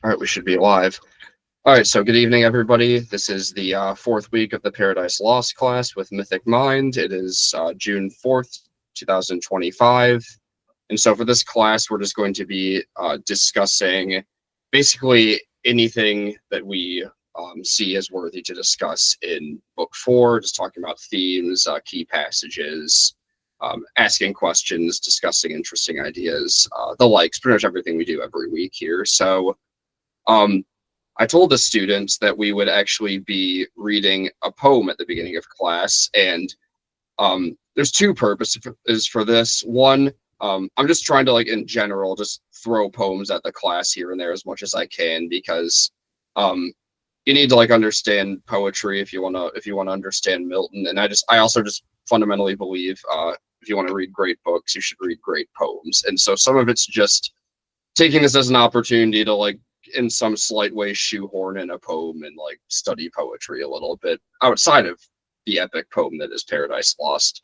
All right, we should be live. All right, so good evening, everybody. This is the fourth week of the Paradise Lost class with Mythic Mind. It is June 4th, 2025. And so for this class, we're just going to be discussing basically anything that we see as worthy to discuss in Book 4, just talking about themes, key passages, asking questions, discussing interesting ideas, the likes, pretty much everything we do every week here. So um, I told the students that we would actually be reading a poem at the beginning of class, and there's two purposes for this. One, I'm just trying to, like, in general, just throw poems at the class here and there as much as I can, because um, you need to, like, understand poetry if you want to understand Milton. And I also just fundamentally believe if you want to read great books, you should read great poems. And so some of it's just taking this as an opportunity to, like, in some slight way shoehorn in a poem and, like, study poetry a little bit outside of the epic poem that is Paradise Lost.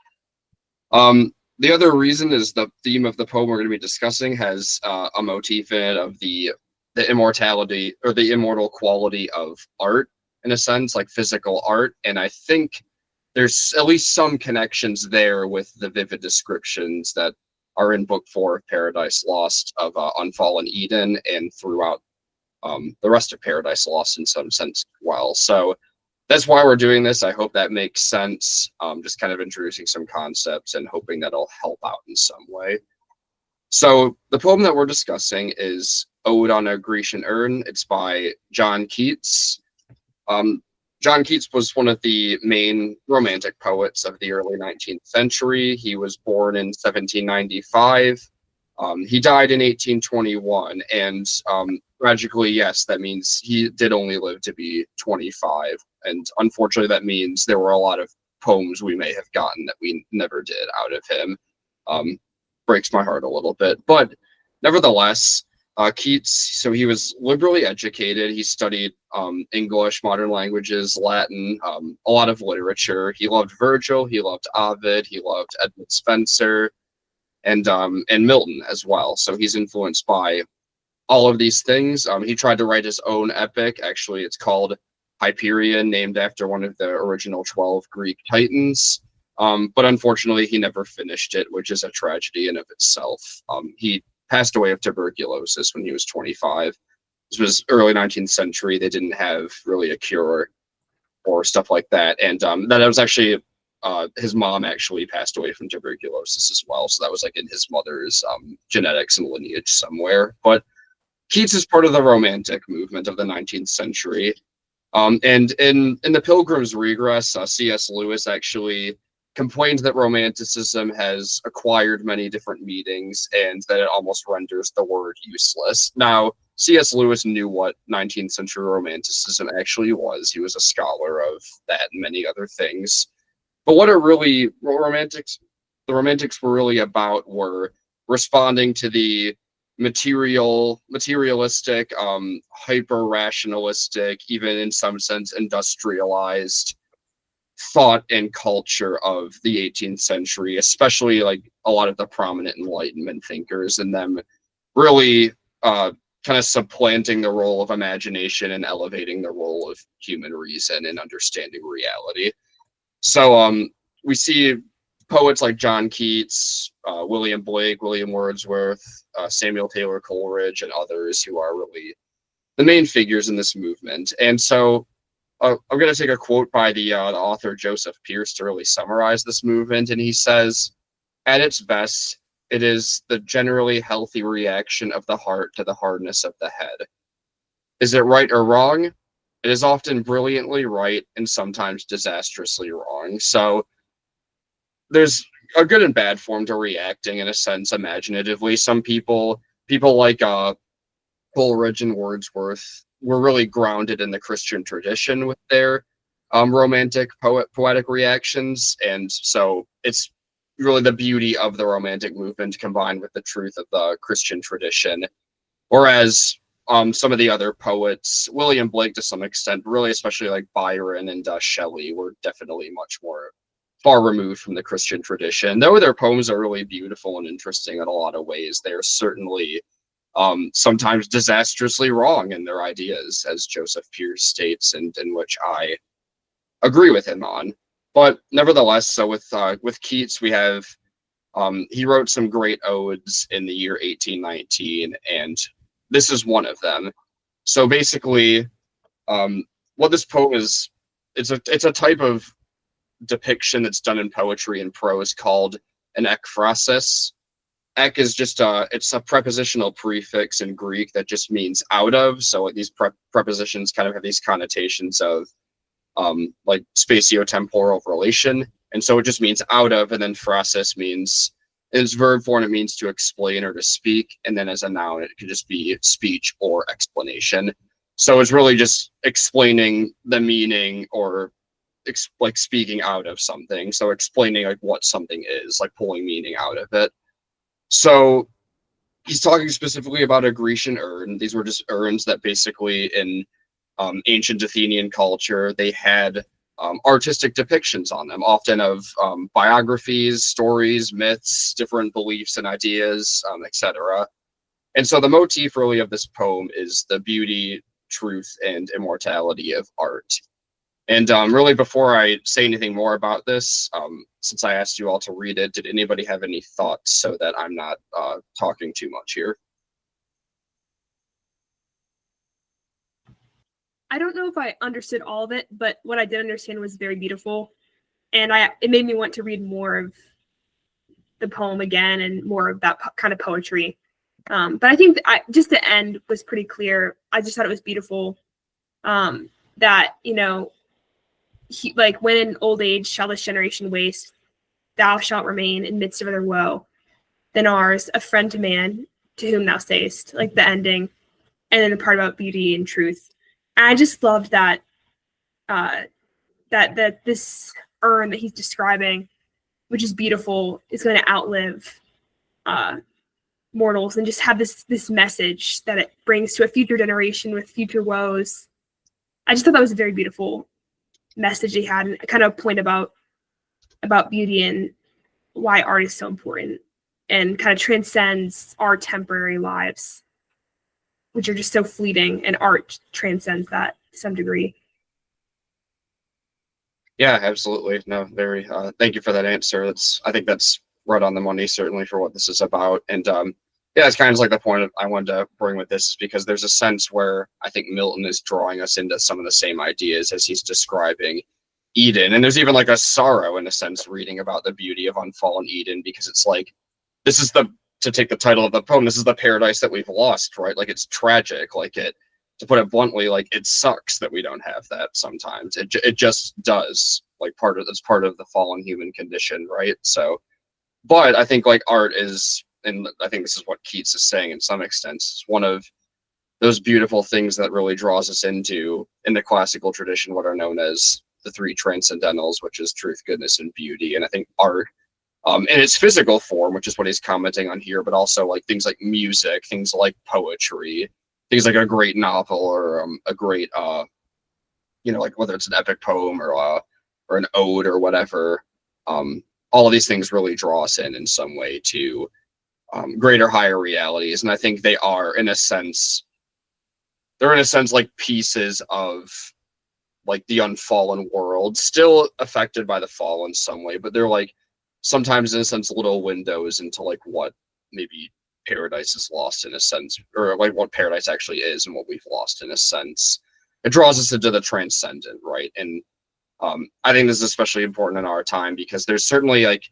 The other reason is the theme of the poem we're going to be discussing has a motif in it of the immortality or the immortal quality of art, in a sense, like physical art. And I think there's at least some connections there with the vivid descriptions that are in Book 4 of Paradise Lost of Unfallen Eden and throughout the rest of Paradise Lost in some sense as well. So that's why we're doing this. I hope that makes sense. Just kind of introducing some concepts and hoping that'll help out in some way. So the poem that we're discussing is Ode on a Grecian Urn. It's by John Keats. Um, John Keats was one of the main Romantic poets of the early 19th century. He was born in 1795. He died in 1821, and tragically, yes, that means he did only live to be 25. And unfortunately, that means there were a lot of poems we may have gotten that we never did out of him. Um, Breaks my heart a little bit. But nevertheless, Keats, so he was liberally educated. He studied English, modern languages, Latin, a lot of literature. He loved Virgil, he loved Ovid, he loved Edmund Spenser, and Milton as well. So he's influenced by all of these things. He tried to write his own epic. Actually, it's called Hyperion, named after one of the original 12 Greek Titans. But unfortunately, he never finished it, which is a tragedy in of itself. He passed away of tuberculosis when he was 25. This was early 19th century. They didn't have really a cure or stuff like that. And that was actually his mom actually passed away from tuberculosis as well. So that was, like, in his mother's genetics and lineage somewhere. But Keats is part of the Romantic movement of the 19th century. And in The Pilgrim's Regress, C.S. Lewis actually complained that Romanticism has acquired many different meanings and that it almost renders the word useless. Now, C.S. Lewis knew what 19th century Romanticism actually was. He was a scholar of that and many other things. But what the Romantics were really about were responding to the materialistic, hyper rationalistic, even in some sense industrialized thought and culture of the 18th century, especially, like, a lot of the prominent Enlightenment thinkers, and them really kind of supplanting the role of imagination and elevating the role of human reason and understanding reality. So we see poets like John Keats, William Blake, William Wordsworth, Samuel Taylor Coleridge, and others who are really the main figures in this movement. And so I'm going to take a quote by the author Joseph Pearce to really summarize this movement. And he says, at its best, it is the generally healthy reaction of the heart to the hardness of the head. Is it right or wrong? It is often brilliantly right and sometimes disastrously wrong. So there's a good and bad form to reacting, in a sense, imaginatively. Some people like Coleridge and Wordsworth were really grounded in the Christian tradition with their romantic poetic reactions, and so it's really the beauty of the Romantic movement combined with the truth of the Christian tradition. Whereas some of the other poets, William Blake to some extent, really especially like Byron and Shelley, were definitely much more far removed from the Christian tradition. Though their poems are really beautiful and interesting in a lot of ways, they're certainly sometimes disastrously wrong in their ideas, as Joseph Pierce states, and in which I agree with him on. But nevertheless, so with Keats, we have he wrote some great odes in the year 1819, and this is one of them. So basically, what this poem is, it's a type of depiction that's done in poetry and prose called an ekphrasis. Ek is just it's a prepositional prefix in Greek that just means out of. So these prepositions kind of have these connotations of like spatiotemporal relation, and so it just means out of. And then phrasis means, in its verb form, it means to explain or to speak, and then as a noun, it could just be speech or explanation. So it's really just explaining the meaning or like speaking out of something. So explaining like what something is, like pulling meaning out of it. So he's talking specifically about a Grecian urn. These were just urns that basically in ancient Athenian culture, they had artistic depictions on them, often of biographies, stories, myths, different beliefs and ideas, etc. And so the motif really of this poem is the beauty, truth, and immortality of art. And really, before I say anything more about this, since I asked you all to read it, did anybody have any thoughts so that I'm not talking too much here? I don't know if I understood all of it, but what I did understand was very beautiful. And it made me want to read more of the poem again and more of that kind of poetry. But I think just the end was pretty clear. I just thought it was beautiful. That, like, when in old age shall this generation waste, thou shalt remain in midst of other woe, than ours, a friend to man, to whom thou sayest, like the ending, and then the part about beauty and truth. And I just loved that that this urn that he's describing, which is beautiful, is going to outlive mortals and just have this message that it brings to a future generation with future woes. I just thought that was a very beautiful message he had, and kind of a point about beauty and why art is so important and kind of transcends our temporary lives, which are just so fleeting, and art transcends that to some degree. Yeah, absolutely. No, very. Thank you for that answer. I think that's right on the money, certainly for what this is about. And yeah, it's kind of like the point I wanted to bring with this is because there's a sense where I think Milton is drawing us into some of the same ideas as he's describing Eden. And there's even like a sorrow in a sense reading about the beauty of unfallen Eden, because it's like, this is to take the title of the poem, this is the paradise that we've lost, right? Like, it's tragic. Like, to put it bluntly, like, it sucks that we don't have that sometimes. It just does. Like, it's part of the fallen human condition, right? So, but I think like art is, and I think this is what Keats is saying in some extent, is one of those beautiful things that really draws us into, in the classical tradition, what are known as the three transcendentals, which is truth, goodness, and beauty. And I think art, in its physical form, which is what he's commenting on here, but also like things like music, things like poetry, things like a great novel or a great, like whether it's an epic poem or an ode or whatever, all of these things really draw us in some way to greater, higher realities. And I think they're in a sense like pieces of like the unfallen world, still affected by the fall in some way, but they're like sometimes in a sense little windows into like what maybe paradise is lost in a sense, or like what paradise actually is and what we've lost in a sense. It draws us into the transcendent, right? And I think this is especially important in our time because there's certainly like,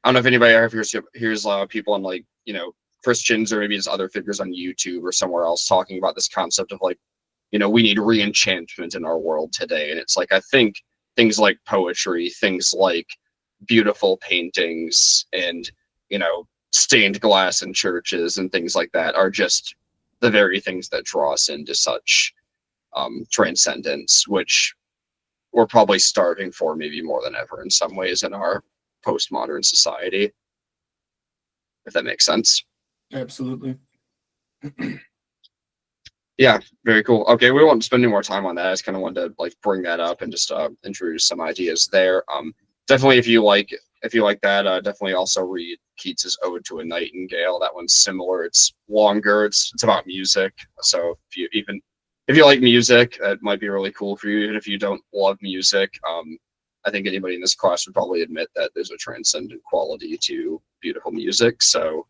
I don't know if anybody ever hears people on like, Christians or maybe just other figures on YouTube or somewhere else talking about this concept of like, we need re-enchantment in our world today. And it's like, I think things like poetry, things like beautiful paintings and, stained glass in churches and things like that are just the very things that draw us into such transcendence, which we're probably starving for maybe more than ever in some ways in our postmodern society, if that makes sense. Absolutely. Yeah, very cool. Okay, we won't spend any more time on that. I just kind of wanted to like bring that up and just introduce some ideas there. Definitely, if you like if you like that, definitely also read Keats's Ode to a Nightingale. That one's similar. It's longer. It's about music. So if you like music, that might be really cool for you. Even if you don't love music, I think anybody in this class would probably admit that there's a transcendent quality to beautiful music. So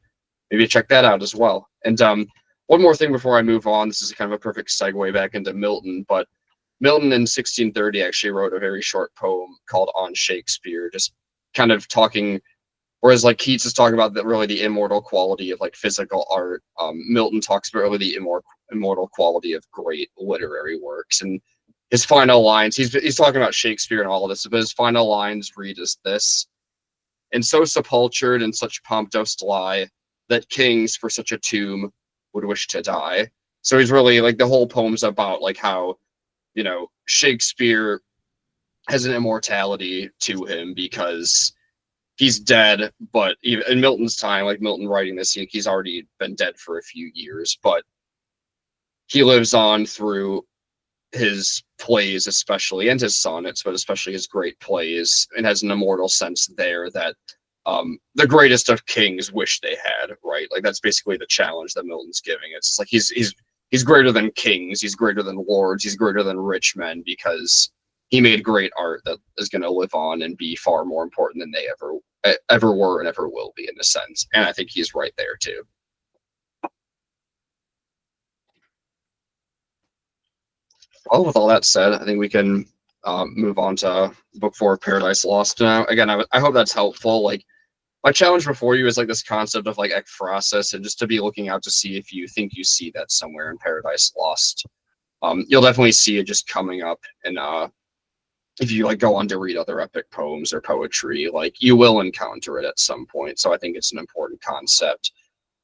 maybe check that out as well. And one more thing before I move on. This is kind of a perfect segue back into Milton, but Milton in 1630 actually wrote a very short poem called On Shakespeare, just kind of talking, whereas like Keats is talking about really the immortal quality of like physical art. Milton talks about really the immortal quality of great literary works. And his final lines, he's talking about Shakespeare and all of this, but his final lines read as this: "And so sepultured in such pomp dost lie, that kings for such a tomb would wish to die." So he's really like, the whole poem's about like how, Shakespeare has an immortality to him because he's dead, but even in Milton's time, like Milton writing this, he's already been dead for a few years, but he lives on through his plays, especially, and his sonnets, but especially his great plays, and has an immortal sense there that the greatest of kings wish they had, right? Like that's basically the challenge that Milton's giving. It's like he's greater than kings, he's greater than lords, he's greater than rich men, because he made great art that is going to live on and be far more important than they ever were and ever will be, in a sense. And I think he's right there too. Well, with all that said, I think we can move on to book 4 of Paradise Lost now. Again, I hope that's helpful. Like, my challenge before you is like this concept of like ekphrasis, and just to be looking out to see if you think you see that somewhere in Paradise Lost. You'll definitely see it just coming up, and if you like go on to read other epic poems or poetry, like you will encounter it at some point. So I think it's an important concept.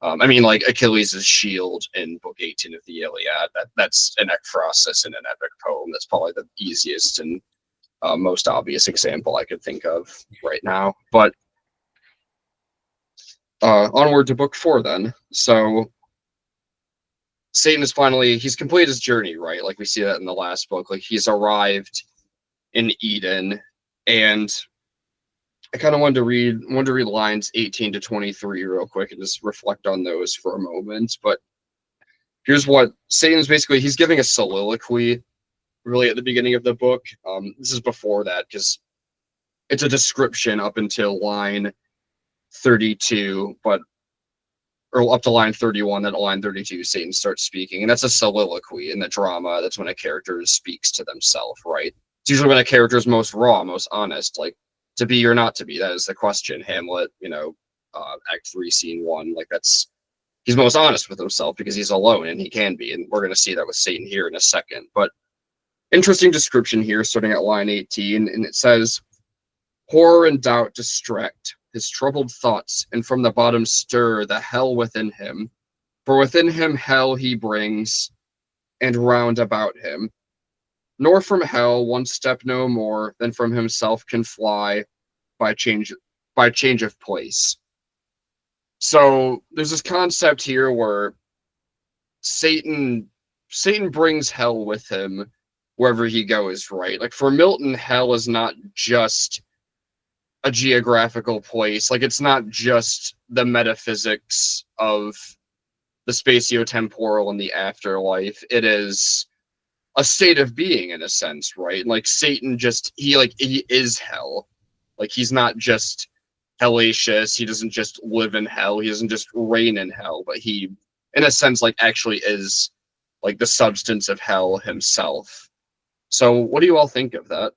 I mean, like Achilles' shield in Book 18 of the Iliad, that's an ekphrasis in an epic poem. That's probably the easiest and most obvious example I could think of right now. But onward to book 4 then. So Satan he's completed his journey, right? Like we see that in the last book. Like he's arrived in Eden, and I kind of wanted to read lines 18 to 23 real quick and just reflect on those for a moment. But here's what Satan's basically, he's giving a soliloquy really at the beginning of the book. This is before that, because it's a description up until line 32, or up to line 31. Then at line 32, Satan starts speaking, and that's a soliloquy in the drama. That's when a character speaks to themselves, right? It's usually when a character is most raw, most honest, like to be or not to be. That is the question. Hamlet, Act 3, Scene 1, like he's most honest with himself because he's alone, and he can be, and we're going to see that with Satan here in a second. But interesting description here, starting at line 18, and it says, "Horror and doubt distract his troubled thoughts, and from the bottom stir the hell within him. For within him hell he brings, and round about him. Nor from hell one step no more than from himself can fly by change of place." So there's this concept here where Satan brings hell with him wherever he goes, right? Like for Milton, hell is not just a geographical place. Like it's not just the metaphysics of the spatio-temporal and the afterlife. It is a state of being, in a sense, right? Like Satan he is hell. Like he's not just hellacious. He doesn't just live in hell. He doesn't just reign in hell, but he, in a sense, like actually is like the substance of hell himself. So what do you all think of that?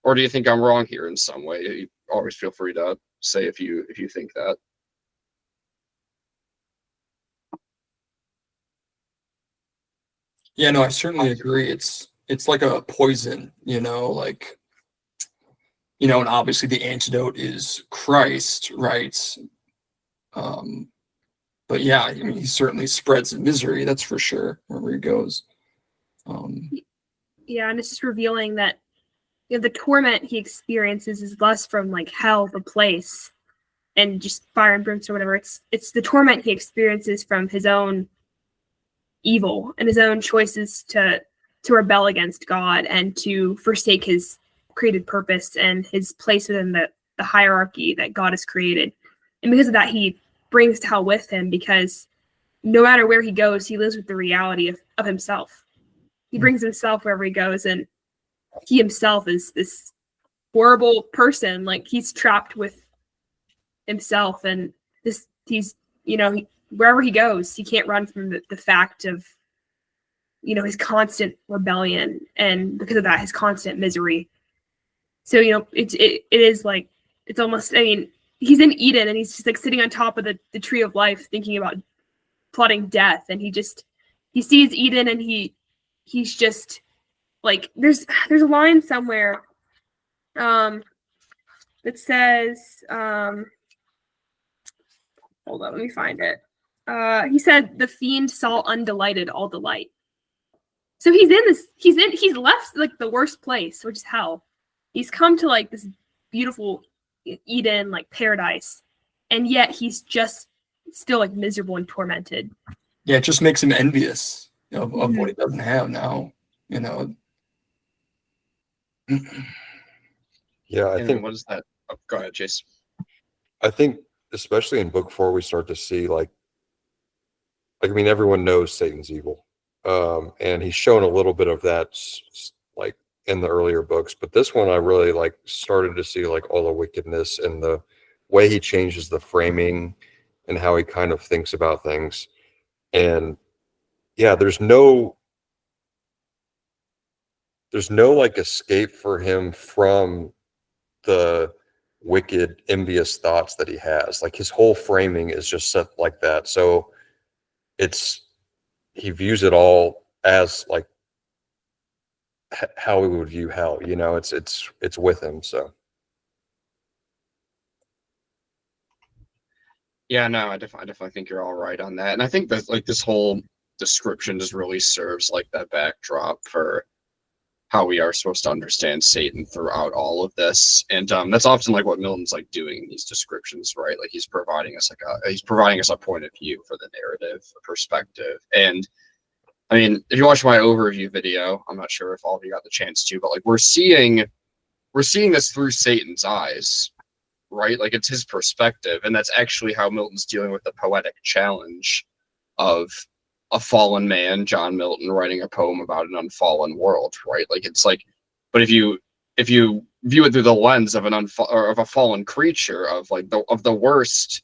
Or do you think I'm wrong here in some way? You always feel free to say if you think that. Yeah, no, I certainly agree. It's like a poison, and obviously the antidote is Christ, right? But yeah, I mean, he certainly spreads misery, that's for sure, wherever he goes. Yeah, and it's just revealing that the torment he experiences is less from like hell, the place, and just fire and brimstone or whatever. It's the torment he experiences from his own evil and his own choices to rebel against God and to forsake his created purpose and his place within the hierarchy that God has created. And because of that, he brings hell with him, because no matter where he goes, he lives with the reality of himself. He brings himself wherever he goes, and he himself is this horrible person. Like, he's trapped with himself, and he's, wherever he goes, he can't run from the fact of, his constant rebellion, and because of that, his constant misery. So, it is like, it's almost, he's in Eden, and he's just like sitting on top of the tree of life, thinking about plotting death, and he sees Eden, and he's just like, there's a line somewhere that says, hold on, let me find it. He said, "The fiend saw undelighted all delight." So he's left like the worst place, which is hell. He's come to like this beautiful Eden, like paradise, and yet he's just still like miserable and tormented. Yeah, it just makes him envious of what he doesn't have now, Yeah, I think what is that? Oh, go ahead, Chase. I think especially in book 4, we start to see everyone knows Satan's evil, and he's shown a little bit of that like in the earlier books, but this one I really started to see like all the wickedness and the way he changes the framing and how he kind of thinks about things. And yeah, there's no like escape for him from the wicked, envious thoughts that he has. Like, his whole framing is just set like that. So he views it all as like how we would view hell. It's with him. So Yeah, no, I definitely think you're all right on that, and I think that like this whole description just really serves like that backdrop for how we are supposed to understand Satan throughout all of this. And that's often like what Milton's like doing in these descriptions, right? Like, he's providing us a point of view for the narrative, a perspective. And if you watch my overview video, I'm not sure if all of you got the chance to, but like, we're seeing this through Satan's eyes, right? Like, it's his perspective, and that's actually how Milton's dealing with the poetic challenge of a fallen man, John Milton, writing a poem about an unfallen world, right? Like, it's like, but if you view it through the lens of of a fallen creature, of like the worst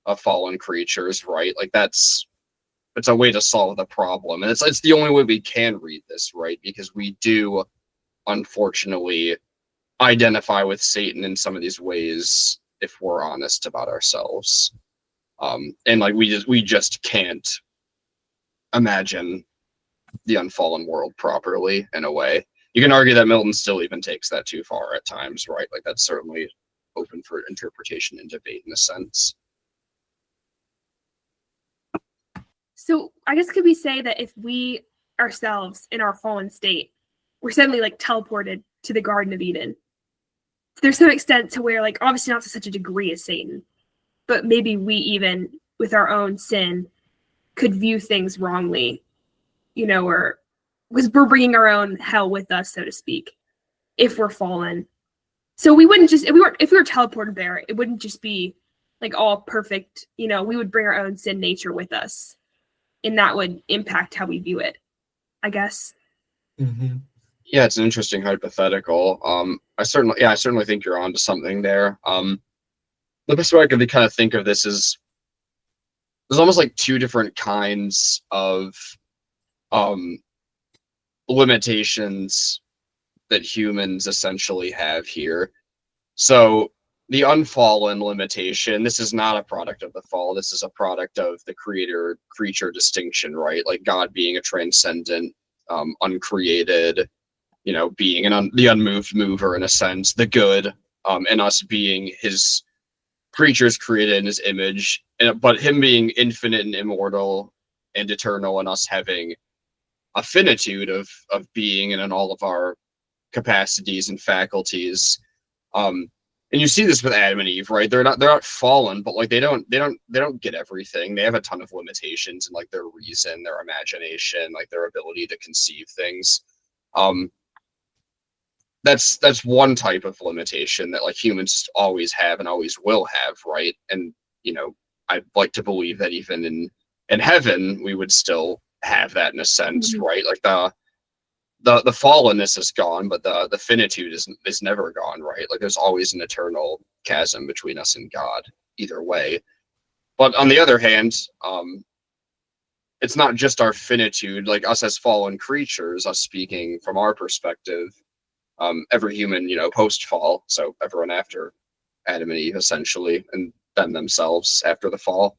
of fallen creatures, right? Like, it's a way to solve the problem, and it's the only way we can read this, right? Because we do, unfortunately, identify with Satan in some of these ways if we're honest about ourselves, and like we just can't imagine the unfallen world properly. In a way, you can argue that Milton still even takes that too far at times, right? Like, that's certainly open for interpretation and debate in a sense. So I guess could we say that if we ourselves in our fallen state, we're suddenly like teleported to the Garden of Eden? There's some extent to where, like, obviously not to such a degree as Satan, but maybe we even with our own sin could view things wrongly, or because we're bringing our own hell with us, so to speak, if we're fallen. So we wouldn't just, if we were teleported there, it wouldn't just be like all perfect, we would bring our own sin nature with us, and that would impact how we view it, I guess. Mm-hmm. Yeah, it's an interesting hypothetical. I certainly think you're onto something there. The best way I could kind of think of this is there's almost like two different kinds of limitations that humans essentially have here. So the unfallen limitation, this is not a product of the fall. This is a product of the creator-creature distinction, right? Like, God being a transcendent, uncreated, being the unmoved mover in a sense, the good, and us being his creatures created in his image, but him being infinite and immortal and eternal, and us having a finitude of being and in all of our capacities and faculties. And you see this with Adam and Eve, right? They're not fallen, but like they don't get everything. They have a ton of limitations in like their reason, their imagination, like their ability to conceive things. that's one type of limitation that like humans always have and always will have, right? And I'd like to believe that even in heaven we would still have that in a sense, right? Like the fallenness is gone, but the finitude is never gone, right? Like there's always an eternal chasm between us and God, either way. But on the other hand, it's not just our finitude, like us as fallen creatures, us speaking from our perspective. Every human, post fall, so everyone after Adam and Eve, essentially, and then themselves after the fall,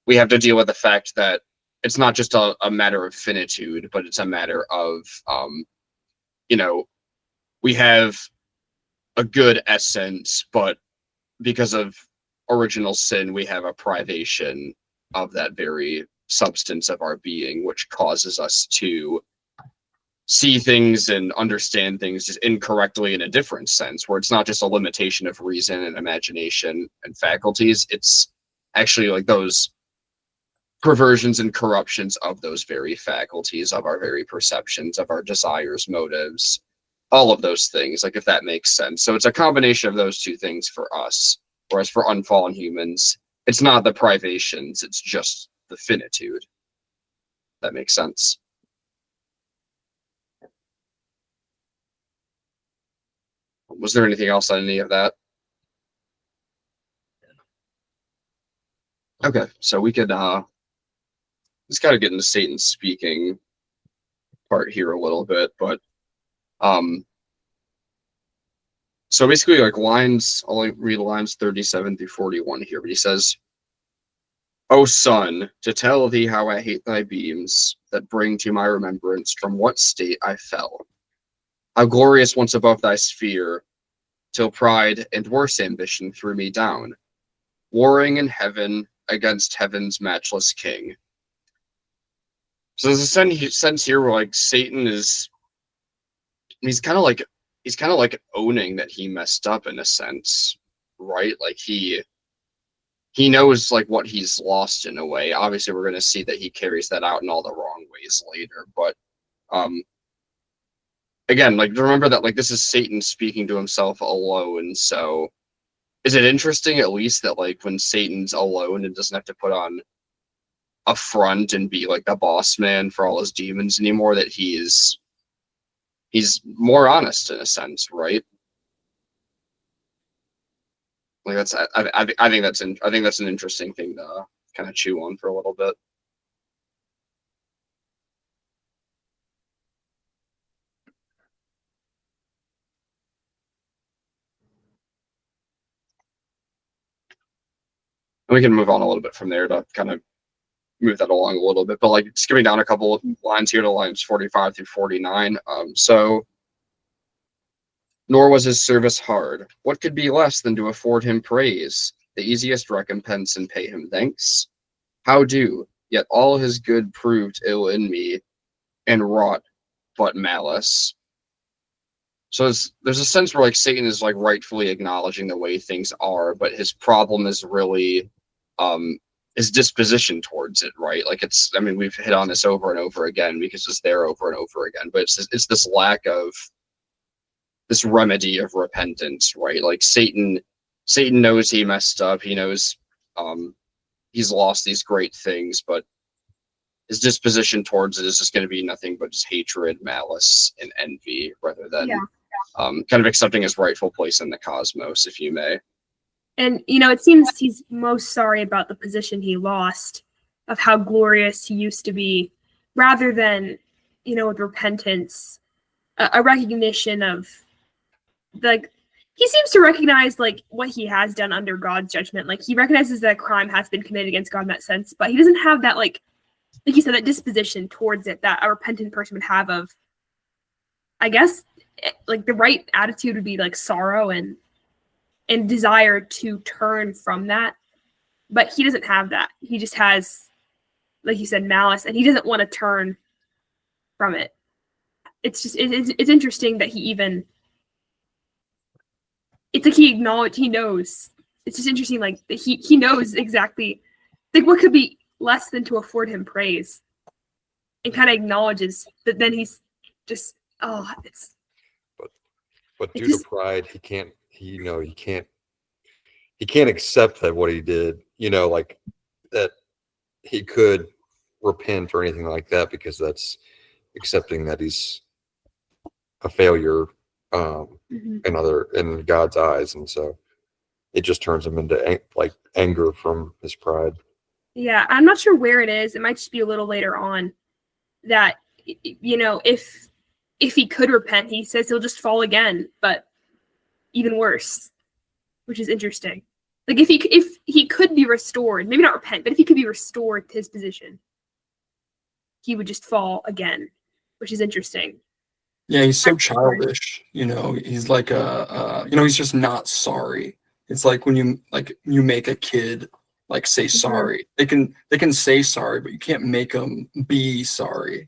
we have to deal with the fact that it's not just a matter of finitude, but it's a matter of, we have a good essence, but because of original sin, we have a privation of that very substance of our being, which causes us to see things and understand things just incorrectly in a different sense, where it's not just a limitation of reason and imagination and faculties. It's actually like those perversions and corruptions of those very faculties, of our very perceptions, of our desires, motives, all of those things, like if that makes sense. So it's a combination of those two things for us, whereas for unfallen humans, it's not the privations, it's just the finitude. That makes sense. Was there anything else on any of that? Okay, so we could just kind of get into Satan's speaking part here a little bit, but so basically like I'll read lines 37 through 41 here, but he says, "O son, to tell thee how I hate thy beams that bring to my remembrance from what state I fell. How glorious once above thy sphere, till pride and worse ambition threw me down, warring in heaven against heaven's matchless king." So there's a sense here where like Satan he's kind of like owning that he messed up in a sense, right? Like he knows like what he's lost in a way. Obviously, we're going to see that he carries that out in all the wrong ways later, but again, like remember that like this is Satan speaking to himself alone. So is it interesting at least that like when Satan's alone and doesn't have to put on a front and be like the boss man for all his demons anymore, that he's more honest in a sense, right? Like that's I think that's an interesting thing to kind of chew on for a little bit. And we can move on a little bit from there to kind of move that along a little bit, but like skipping down a couple of lines here to lines 45 through 49. So, nor was his service hard. What could be less than to afford him praise, the easiest recompense, and pay him thanks? How do, yet all his good proved ill in me, and wrought but malice. So there's a sense where like Satan is like rightfully acknowledging the way things are, but his problem is really his disposition towards it, right? Like we've hit on this over and over again because it's there over and over again, but it's this lack of this remedy of repentance, right? Like Satan knows he messed up. He knows he's lost these great things, but his disposition towards it is just going to be nothing but just hatred, malice, and envy, rather than kind of accepting his rightful place in the cosmos, if you may. And, it seems he's most sorry about the position he lost, of how glorious he used to be, rather than, with repentance, a recognition of, like, he seems to recognize, like, what he has done under God's judgment. Like, he recognizes that a crime has been committed against God in that sense, but he doesn't have that, like you said, that disposition towards it that a repentant person would have of, I guess, like, the right attitude would be, like, sorrow and desire to turn from that, but he doesn't have that. He just has, like you said, malice, and he doesn't want to turn from it. It's just it's interesting that he even, it's like he knows. It's just interesting, like he knows exactly, like, what could be less than to afford him praise, and kind of acknowledges that. Then he's just, it's. but It due just- to pride, he can't accept that what he did, like that he could repent or anything like that, because that's accepting that he's a failure Mhm. in God's eyes, and so it just turns him into anger from his pride. Yeah, I'm not sure where it is. It might just be a little later on that if he could repent, he says he'll just fall again, but even worse, which is interesting. Like if he could be restored, maybe not repent, but if he could be restored to his position, he would just fall again, which is interesting. Yeah, he's so childish. He's like he's just not sorry. It's like when you make a kid say sorry. They can say sorry, but you can't make them be sorry.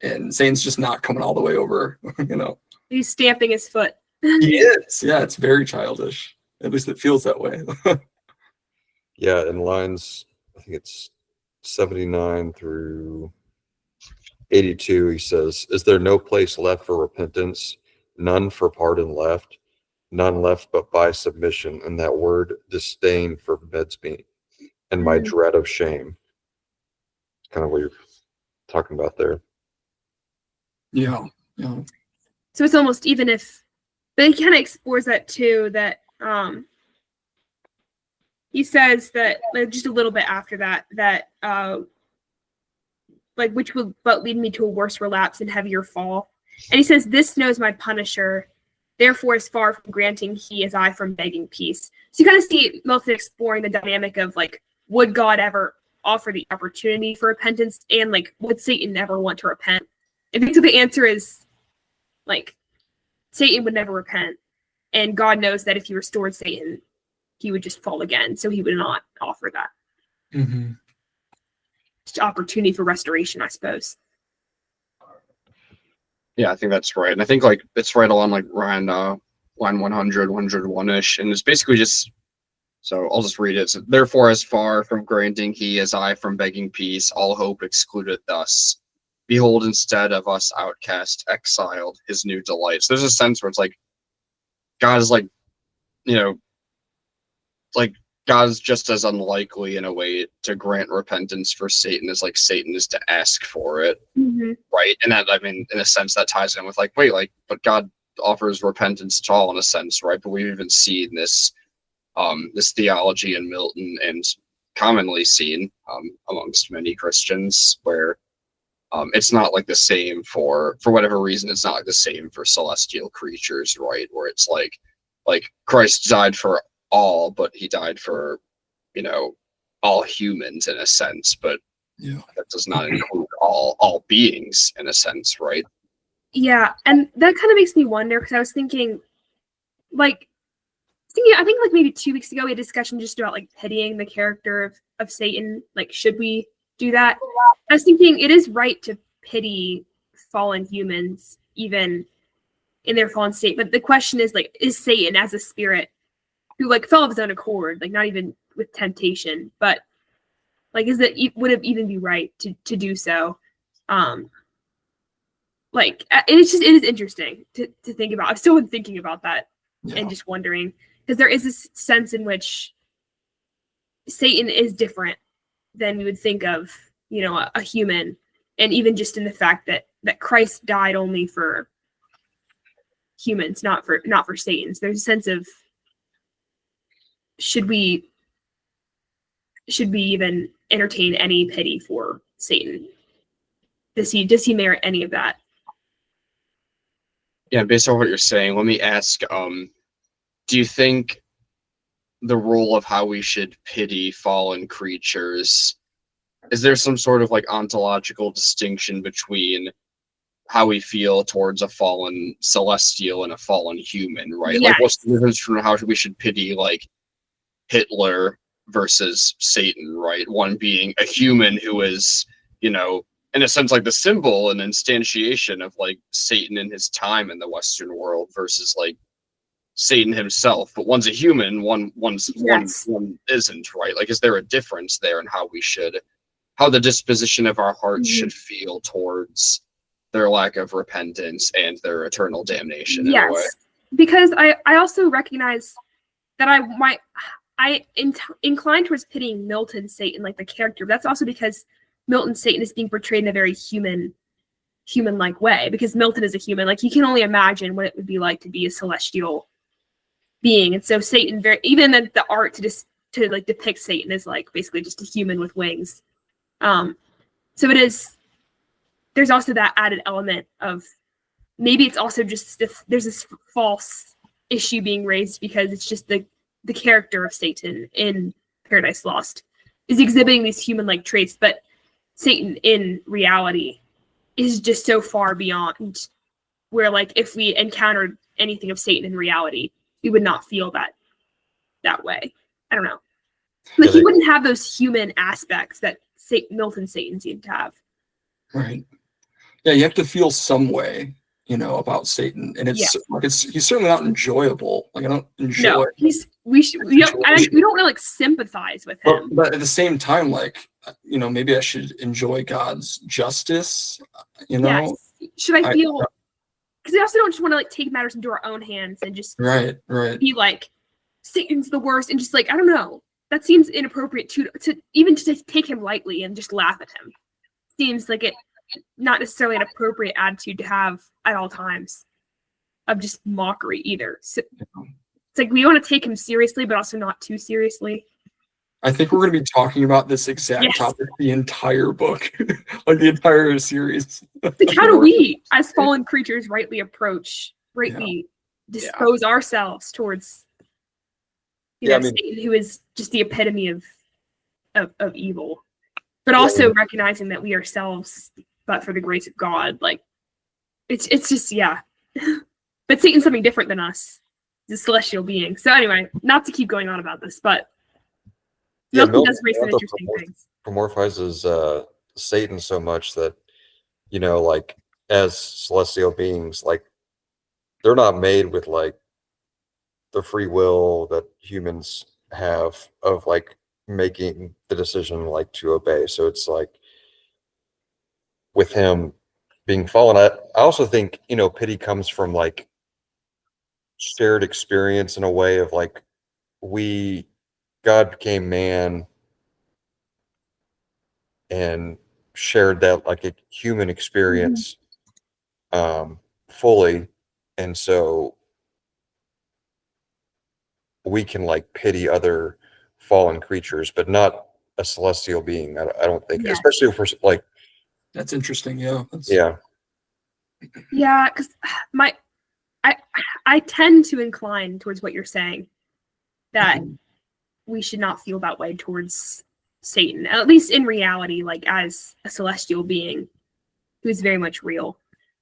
And Zane's just not coming all the way over. He's stamping his foot. He is. Yeah, it's very childish. At least it feels that way. Yeah, in lines, I think it's 79 through 82, he says, "Is there no place left for repentance? None for pardon left? None left but by submission, and that word disdain forbids me, and my dread of shame." Kind of what you're talking about there. Yeah. So it's almost even if, but he kind of explores that too, that he says that just a little bit after that which will but lead me to a worse relapse and heavier fall. And he says, "This knows my punisher, therefore is far from granting he as I from begging peace." So you kind of see Milton exploring the dynamic of would God ever offer the opportunity for repentance, and would Satan ever want to repent? And I think the answer is Satan would never repent, and God knows that if he restored Satan, he would just fall again, so he would not offer that. Mm-hmm. Just opportunity for restoration, I suppose. Yeah, I think that's right. And I think it's right along line 100, 101-ish. And it's basically just, so I'll just read it. So, "Therefore, as far from granting he as I from begging peace, all hope excluded thus. Behold, instead of us outcast, exiled, his new delights." There's a sense where it's God is God is just as unlikely in a way to grant repentance for Satan as Satan is to ask for it. Mm-hmm. Right. And that, in a sense, that ties in with but God offers repentance to all in a sense, right? But we've even seen this theology in Milton, and commonly seen amongst many Christians, where it's not the same for whatever reason. It's not the same for celestial creatures, right? Where it's like Christ died for all, but he died for all humans in a sense, but that does not include all beings in a sense, right? Yeah, and that kind of makes me wonder, because I was thinking, I think maybe 2 weeks ago we had a discussion just about pitying the character of Satan. Should we do that? I was thinking it is right to pity fallen humans, even in their fallen state. But the question is is Satan as a spirit who fell of his own accord, not even with temptation, but would it even be right to do so? It is interesting to think about. I've still been thinking about that and just wondering, because there is this sense in which Satan is different than we would think of, a human, and even just in the fact that Christ died only for humans, not for Satan. So there's a sense of, should we even entertain any pity for Satan? Does he merit any of that? Yeah, based on what you're saying, let me ask, do you think the role of how we should pity fallen creatures, is there some sort of ontological distinction between how we feel towards a fallen celestial and a fallen human, right? Yes. What's the difference from how we should pity Hitler versus Satan, right? One being a human who is, in a sense, the symbol and instantiation of Satan in his time in the Western world, versus Satan himself. But one's a human, one isn't, right? Is there a difference there in how the disposition of our hearts should feel towards their lack of repentance and their eternal damnation in a way. Yes, because I also recognize that incline towards pitying Milton Satan, like the character. But that's also because Milton Satan is being portrayed in a very human-like way, because Milton is a human. Like, you can only imagine what it would be like to be a celestial being. And so Satan, even the art to like depict Satan is like basically just a human with wings. So there's also that added element of maybe it's also just there's this false issue being raised because it's just the character of Satan in Paradise Lost is exhibiting these human-like traits, but Satan in reality is just so far beyond where, like, if we encountered anything of Satan in reality, we would not feel that way. I don't know. Like, he wouldn't have those human aspects that Milton Satan seemed to have. Right. Yeah, you have to feel some way, about Satan, and it's like he's certainly not enjoyable. Like, I don't enjoy. No, we don't want to like sympathize with him. But at the same time, like, maybe I should enjoy God's justice. Yes. Should I feel? Because we also don't just want to like take matters into our own hands and just right be like Satan's the worst and just like, I don't know. That seems inappropriate to even to take him lightly and just laugh at him. Seems like it not necessarily an appropriate attitude to have at all times of just mockery either. So it's like we want to take him seriously, but also not too seriously. I think we're going to be talking about this exact topic the entire book, like the entire series. Like, how do we, as fallen creatures, rightly dispose ourselves towards Satan, who is just the epitome of evil, but also recognizing that we ourselves, but for the grace of God, like it's just but Satan's something different than us, the celestial being. So anyway, not to keep going on about this, but Milton does raise some interesting things. Amorphizes Satan so much that, like, as celestial beings, like, they're not made with like the free will that humans have of like making the decision like to obey. So it's like with him being fallen, I also think, pity comes from like shared experience in a way of like God became man and shared that like a human experience fully, and so we can like pity other fallen creatures, but not a celestial being. I don't think, especially if we're like. That's interesting. Yeah. Yeah, because I tend to incline towards what you're saying, that we should not feel that way towards Satan, at least in reality, like as a celestial being who is very much real,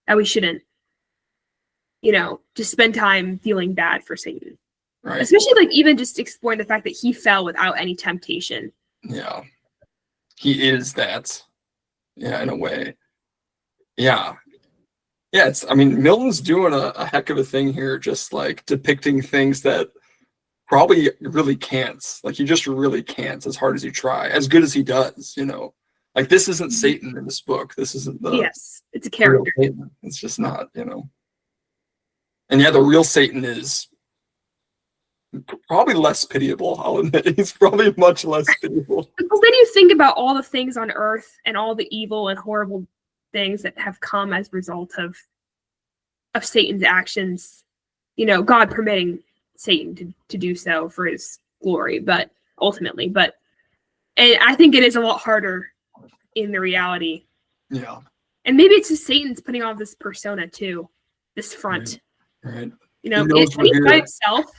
that we shouldn't, just spend time feeling bad for Satan. Right. Especially like even just exploring the fact that he fell without any temptation. Yeah. He is that. Yeah, in a way. Yeah. Yeah, Milton's doing a heck of a thing here, just like depicting things that probably really can't. Like, he just really can't, as hard as you try, as good as he does, Like, this isn't Satan in this book. This isn't the it's a character. It's just not, And yeah, the real Satan is probably less pitiable, I'll admit. He's probably much less pitiable. Because then you think about all the things on Earth and all the evil and horrible things that have come as a result of Satan's actions. God permitting Satan to do so for his glory, but ultimately. And I think it is a lot harder in the reality. Yeah. And maybe it's just Satan's putting on this persona too, this front. Right. It's by himself.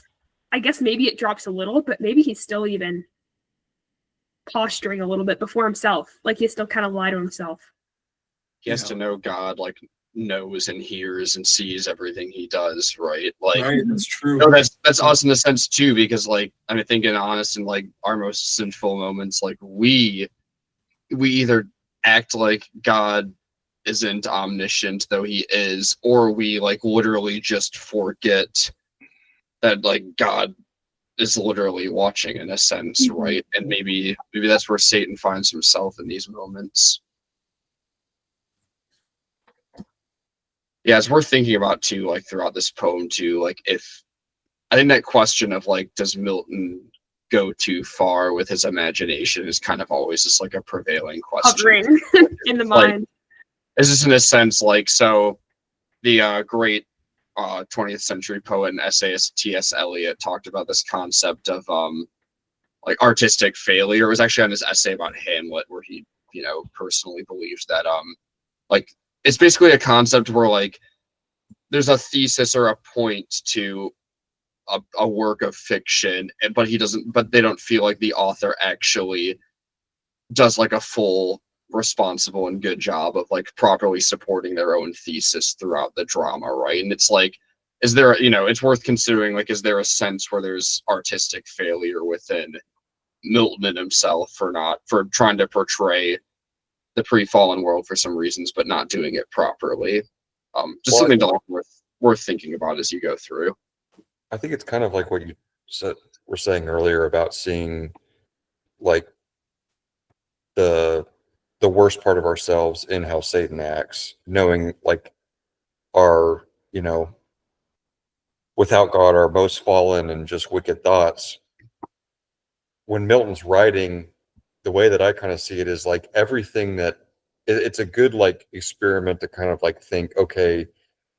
I guess maybe it drops a little, but maybe he's still even posturing a little bit before himself. Like, he still kind of lie to himself. He has to know God, like, knows and hears and sees everything he does, right? Like, right, that's true. No, that's us in a sense too, because like, thinking honest, in like our most sinful moments, like we either act like God isn't omniscient, though he is, or we like literally just forget that like God is literally watching in a sense, right? And maybe that's where Satan finds himself in these moments. yeah, it's worth thinking about too, like throughout this poem too, like if I think that question of like, does Milton go too far with his imagination is kind of always just like a prevailing question. Hovering in the Like, mind. is this in a sense like, so the great 20th century poet and essayist T.S. Eliot talked about this concept of like artistic failure. It was actually on his essay about Hamlet where he, personally believes that like it's basically a concept where like there's a thesis or a point to a work of fiction, but they don't feel like the author actually does like a full responsible and good job of like properly supporting their own thesis throughout the drama, right? And it's like, is there, it's worth considering, like, is there a sense where there's artistic failure within Milton and himself for trying to portray the pre-fallen world for some reasons, but not doing it properly? Just something to like worth thinking about as you go through. I think it's kind of like what you were saying earlier about seeing like the worst part of ourselves in how Satan acts, knowing like our, without God, our most fallen and just wicked thoughts. When Milton's writing, the way that I kind of see it is like everything that it's a good like experiment to kind of like think, okay,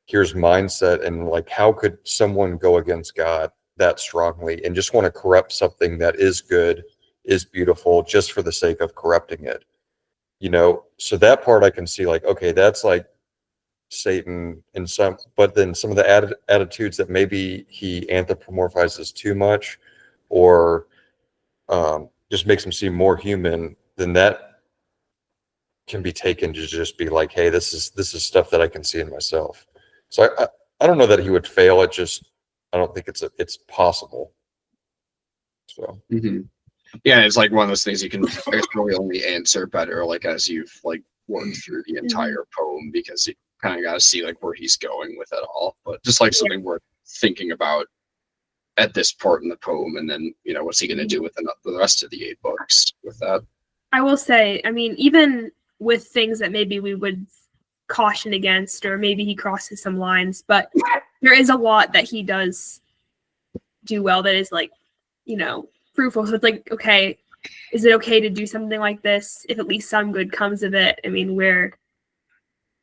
here's mindset and like how could someone go against God that strongly and just want to corrupt something that is good, is beautiful, just for the sake of corrupting it. So that part I can see like, okay, that's like Satan in some, but then some of the attitudes that maybe he anthropomorphizes too much or just makes him seem more human, then that can be taken to just be like, hey, this is stuff that I can see in myself. So I don't know that he would fail. I don't think it's possible. So yeah, it's like one of those things you can really only answer better like as you've like worked through the entire poem, because you kind of got to see like where he's going with it all. But just like something worth thinking about at this part in the poem, and then what's he going to do with the rest of the 8 books with that? I will say, I mean, even with things that maybe we would caution against, or maybe he crosses some lines, but there is a lot that he does do well that is like, fruitful. So it's like, okay, is it okay to do something like this if at least some good comes of it? I mean,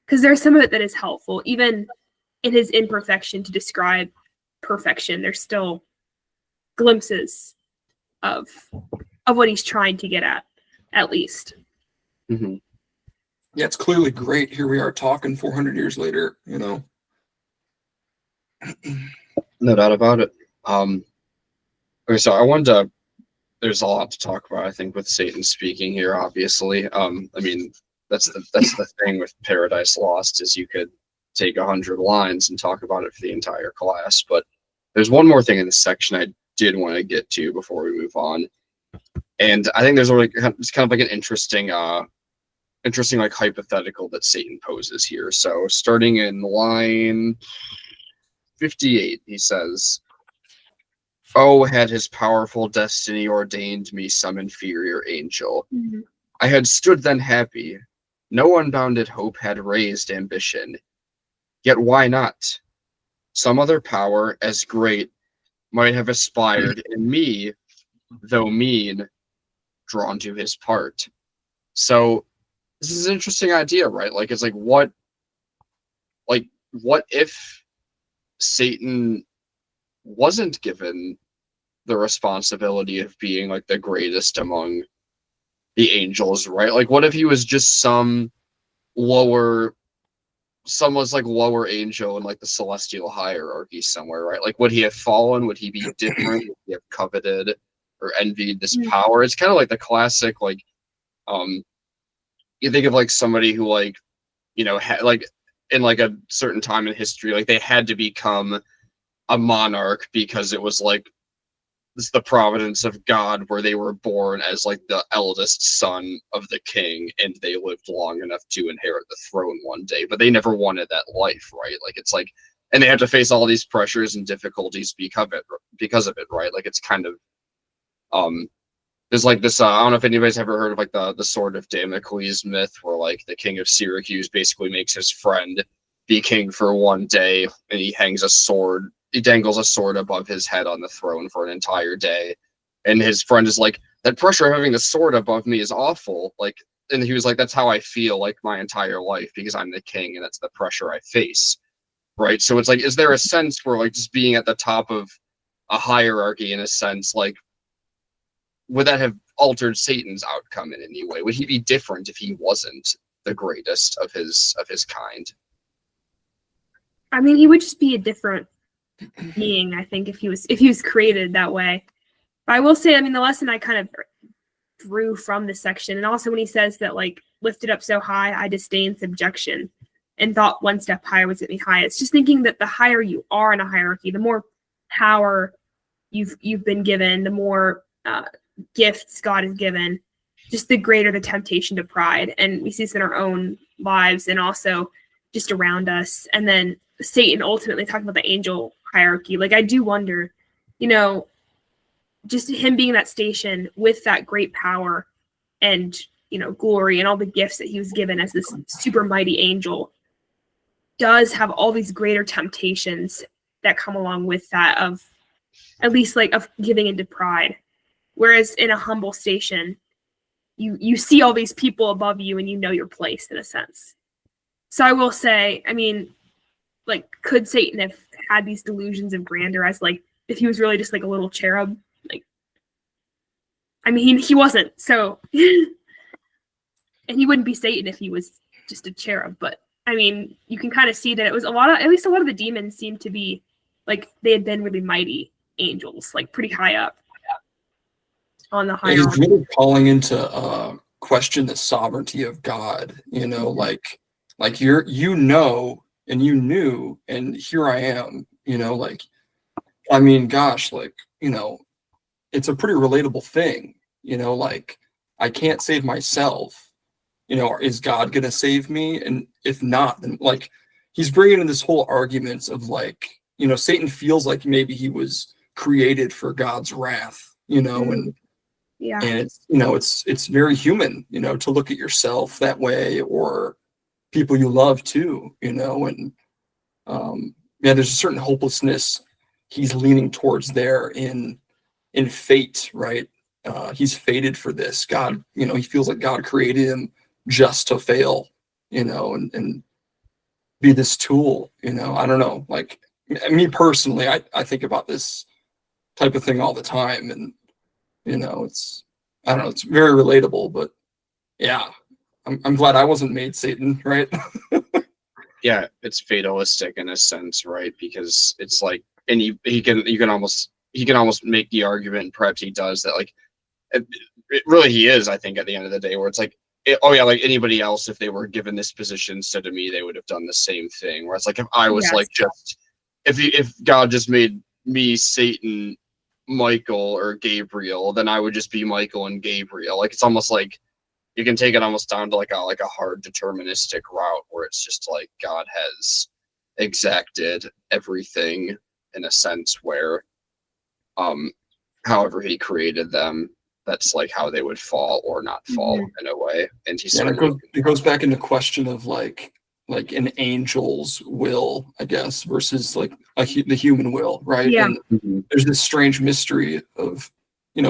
because there's some of it that is helpful, even in his imperfection to describe perfection. There's still glimpses of what he's trying to get at least. Mm-hmm. Yeah, it's clearly great. Here we are talking 400 years later, No doubt about it. Okay, so I wanted to, there's a lot to talk about, I think, with Satan speaking here, obviously. I mean, that's the thing with Paradise Lost, is you could take 100 lines and talk about it for the entire class. But there's one more thing in this section I did want to get to before we move on. And I think there's it's kind of like an interesting like hypothetical that Satan poses here. So starting in line 58, he says, "Oh, had his powerful destiny ordained me some inferior angel, I had stood then happy. No unbounded hope had raised ambition. Yet why not? Some other power as great might have aspired in me, though mean, drawn to his part." So this is an interesting idea, right? Like, it's like what if Satan wasn't given the responsibility of being like the greatest among the angels, right? Like, what if he was just some lower angel in like the celestial hierarchy somewhere, right? Like, would he have fallen? Would he be different? Would he have coveted or envied this power? It's kind of like the classic, like, you think of like somebody who like, like in like a certain time in history, like they had to become a monarch because it was like this the providence of God, where they were born as like the eldest son of the king and they lived long enough to inherit the throne one day, but they never wanted that life, right? Like, it's like, and they have to face all these pressures and difficulties because of it, right? Like, it's kind of there's like this I don't know if anybody's ever heard of like the sword of Damocles myth, where like the king of Syracuse basically makes his friend be king for one day, and he dangles a sword above his head on the throne for an entire day. And his friend is like, that pressure of having the sword above me is awful. Like, and he was like, that's how I feel like my entire life, because I'm the king and that's the pressure I face. Right. So it's like, is there a sense where like just being at the top of a hierarchy in a sense, like, would that have altered Satan's outcome in any way? Would he be different if he wasn't the greatest of his kind? I mean, he would just be a different being, I think, if he was created that way. But I will say, I mean, the lesson I kind of drew from this section, and also when he says that, like, lifted up so high, I disdain subjection, and thought one step higher was at me high. It's just thinking that the higher you are in a hierarchy, the more power you've been given, the more gifts God has given, just the greater the temptation to pride. And we see this in our own lives and also just around us. And then Satan ultimately talking about the angel hierarchy. Like, I do wonder, just him being in that station with that great power and, glory and all the gifts that he was given as this super mighty angel does have all these greater temptations that come along with that, of at least like of giving into pride. Whereas in a humble station, you see all these people above you and you know your place in a sense. So I will say, I mean, like, could Satan have had these delusions of grandeur as, like, if he was really just like a little cherub? Like, I mean, he wasn't. So, and he wouldn't be Satan if he was just a cherub. But I mean, you can kind of see that it was at least a lot of the demons seemed to be like they had been really mighty angels, like pretty high up on the high. He's really calling into question the sovereignty of God. Like and you knew, and here I am. Like, I mean, gosh, like, it's a pretty relatable thing. Like, I can't save myself. Is God gonna save me? And if not, then, like, he's bringing in this whole argument of, like, Satan feels like maybe he was created for God's wrath. And Yeah. and it's very human, to look at yourself that way, or people you love too, and there's a certain hopelessness he's leaning towards there in fate, right? He's fated for this. God, he feels like God created him just to fail, and be this tool. I don't know. Like, me personally, I think about this type of thing all the time, and it's, I don't know, it's very relatable. But yeah, I'm glad I wasn't made Satan, right? Yeah, it's fatalistic in a sense, right? Because it's like, and you can almost make the argument, and perhaps he does, that like it really he is, I think, at the end of the day, where it's like, like anybody else, if they were given this position instead of me, they would have done the same thing. Where it's like, if I was like just if God just made me Satan, Michael, or Gabriel, then I would just be Michael and Gabriel. Like, it's almost like you can take it almost down to like a hard deterministic route, where it's just like God has exacted everything in a sense, where however he created them, that's like how they would fall or not fall in a way. And he's it goes back into question of like an angel's will, I guess, versus like the human will, right? Yeah. And there's this strange mystery of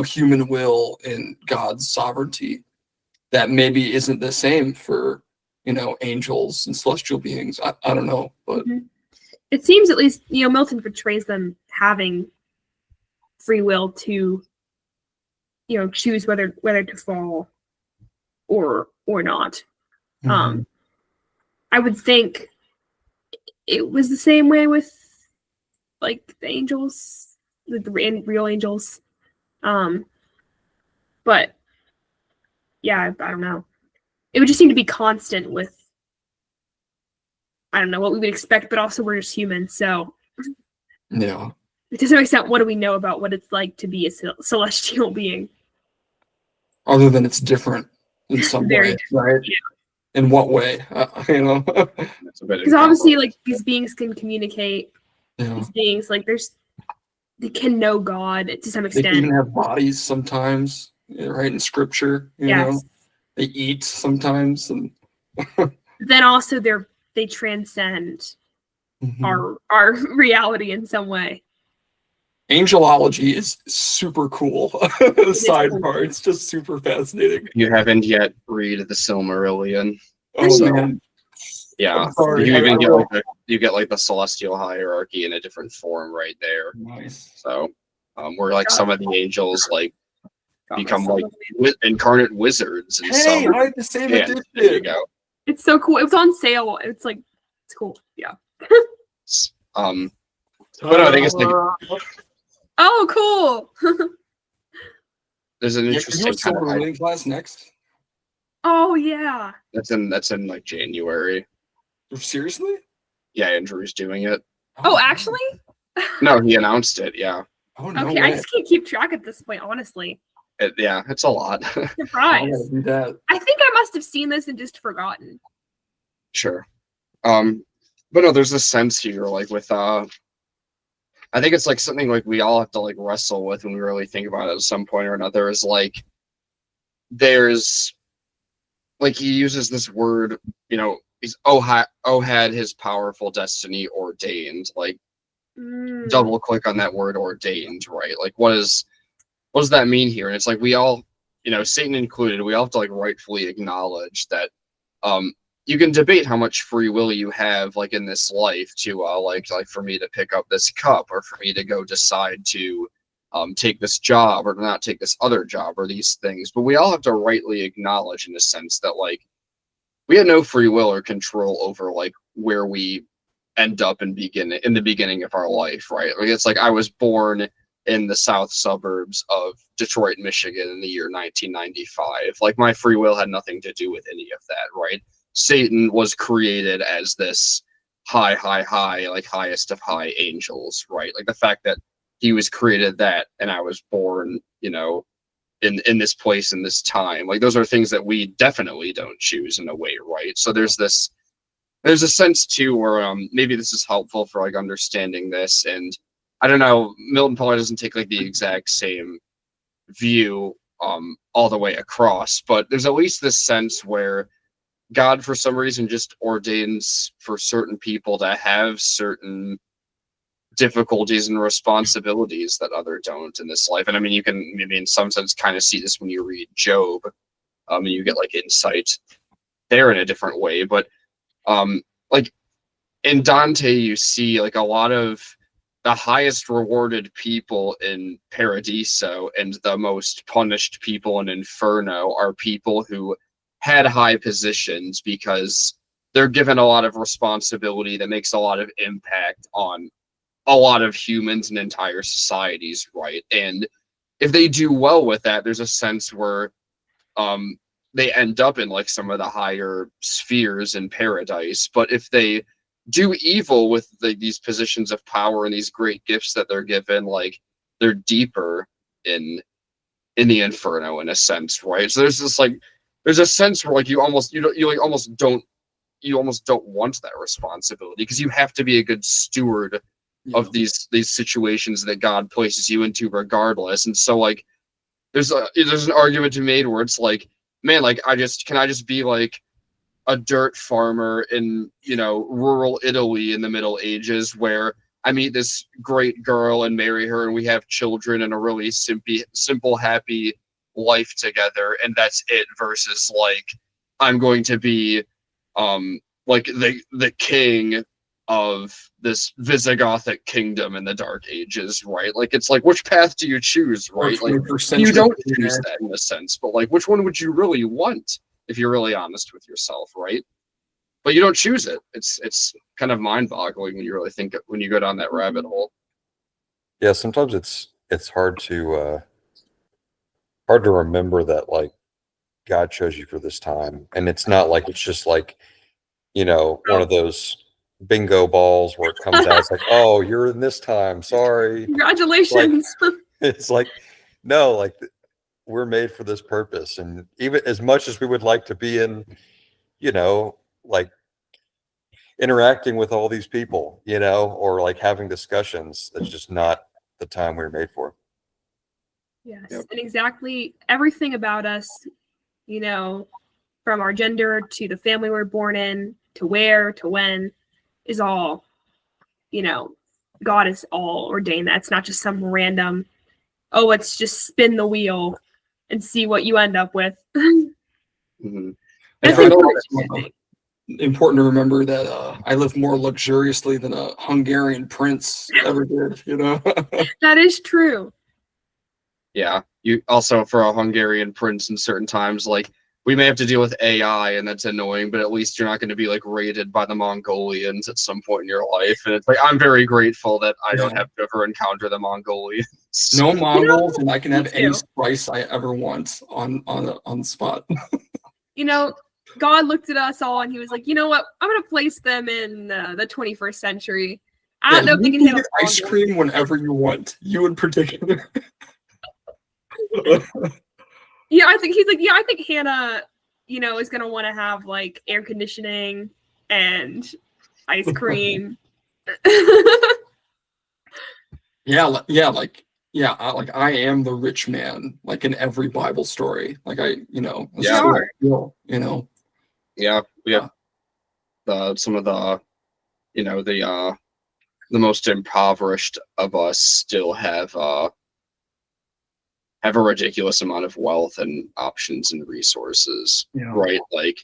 human will and God's sovereignty that maybe isn't the same for angels and celestial beings. I don't know, but it seems, at least Milton portrays them having free will to choose whether to fall or not. I would think it was the same way with like the angels, the real angels. But yeah, I don't know. It would just seem to be constant with, I don't know, what we would expect, but also we're just humans. So yeah, to some extent, what do we know about what it's like to be a celestial being? Other than it's different in some way, right? Yeah. In what way? Because obviously, like, these beings can communicate. Yeah. These beings, like, they can know God to some extent. They even have bodies sometimes, right? In scripture, you know, they eat sometimes, and then also they transcend Mhm. our reality in some way. Angelology is super cool. Sidebar, it's just super fascinating. You haven't yet read the Silmarillion. Oh So, man, Yeah, I'm sorry. you even I get will- like you get like the celestial hierarchy in a different form right there. Nice. So, where like some of the angels like Got become myself like a- incarnate wizards and Hey, some. I have the same And edition. there you go. It's so cool. It was on sale. It's like, it's cool. Yeah. But no, I think it's like Oh, cool. there's an Yeah, interesting you kind of Silmarillion class next? Oh, yeah. that's in like January. Seriously? Yeah, Andrew's doing it. Oh, no. actually? No, he announced it. Yeah, Oh no Okay, way. I just can't keep track at this point, honestly. yeah, it's a lot. I Surprise. gotta do that. I think I must have seen this and just forgotten. Sure. But no, there's a sense here, like with I think it's like something like we all have to like wrestle with when we really think about it at some point or another is like there's like he uses this word, he's had his powerful destiny ordained. Like double click on that word ordained, right? Like what does that mean here? And it's like we all, Satan included, we all have to like rightfully acknowledge that you can debate how much free will you have like in this life to like for me to pick up this cup or for me to go decide to take this job or to not take this other job or these things. But we all have to rightly acknowledge in a sense that like we had no free will or control over like where we end up in the beginning of our life, right? Like it's like I was born in the south suburbs of Detroit, Michigan in the year 1995. Like my free will had nothing to do with any of that, right? Satan was created as this high, like highest of high angels, right? Like the fact that he was created that and I was born, in this place in this time. Like those are things that we definitely don't choose in a way, right? So there's a sense too where maybe this is helpful for like understanding this. And I don't know, Milton probably doesn't take like the exact same view all the way across, but there's at least this sense where God, for some reason, just ordains for certain people to have certain difficulties and responsibilities that other don't in this life. And I mean, you can maybe in some sense kind of see this when you read Job, and you get like insight there in a different way. But like in Dante, you see like a lot of the highest rewarded people in Paradiso and the most punished people in Inferno are people who had high positions because they're given a lot of responsibility that makes a lot of impact on a lot of humans and entire societies, right? And if they do well with that, there's a sense where they end up in like some of the higher spheres in paradise. But if they do evil with these positions of power and these great gifts that they're given, like they're deeper in the inferno in a sense, right? So there's a sense where like you almost don't want that responsibility because you have to be a good steward of these situations that God places you into regardless. And so like there's an argument to be made where it's like, man, like can I just be like a dirt farmer in rural Italy in the Middle Ages where I meet this great girl and marry her and we have children and a really simple happy life together and that's it, versus like I'm going to be like the king of this Visigothic kingdom in the Dark Ages, right? Like it's like which path do you choose, right? Like you don't choose that in a sense, but like which one would you really want if you're really honest with yourself, right? But you don't choose it. It's kind of mind-boggling when you really think when you go down that rabbit hole. Yeah, sometimes it's hard to remember that like God chose you for this time, and it's not like it's just like one of those bingo balls where it comes out. It's like, oh, you're in this time. Sorry. Congratulations. It's like no, like we're made for this purpose, and even as much as we would like to be in, like interacting with all these people, or like having discussions, that's just not the time we were made for. Yes. Yep. And exactly everything about us, from our gender to the family we're born in, to where, to when, is all, you know, God has all ordained that. It's not just some random, oh, let's just spin the wheel and see what you end up with. Mhm. That's Yeah, I important, know I think. important to remember that I live more luxuriously than a Hungarian prince ever did, you know? That is true. Yeah, you also for a Hungarian prince in certain times, like we may have to deal with AI, and that's annoying. But at least you're not going to be like raided by the Mongolians at some point in your life. And it's like I'm very grateful that I don't Yeah. have to ever encounter the Mongolians. No Mongols, and I can me have any too. spice I ever want on the spot. You know, God looked at us all and he was like, you know what? I'm going to place them in the 21st century. I don't know if they you can can handle get ice cream whenever you want. You in particular. Yeah, I think he's like, yeah, I think Hannah, you know, is going to want to have like air conditioning and ice cream. Like I am the rich man, like in every Bible story. Like I, you know, that's Yeah. just what I feel, you know. Yeah, we have some of the, you know, the most impoverished of us still have a ridiculous amount of wealth and options and resources, Yeah. right? Like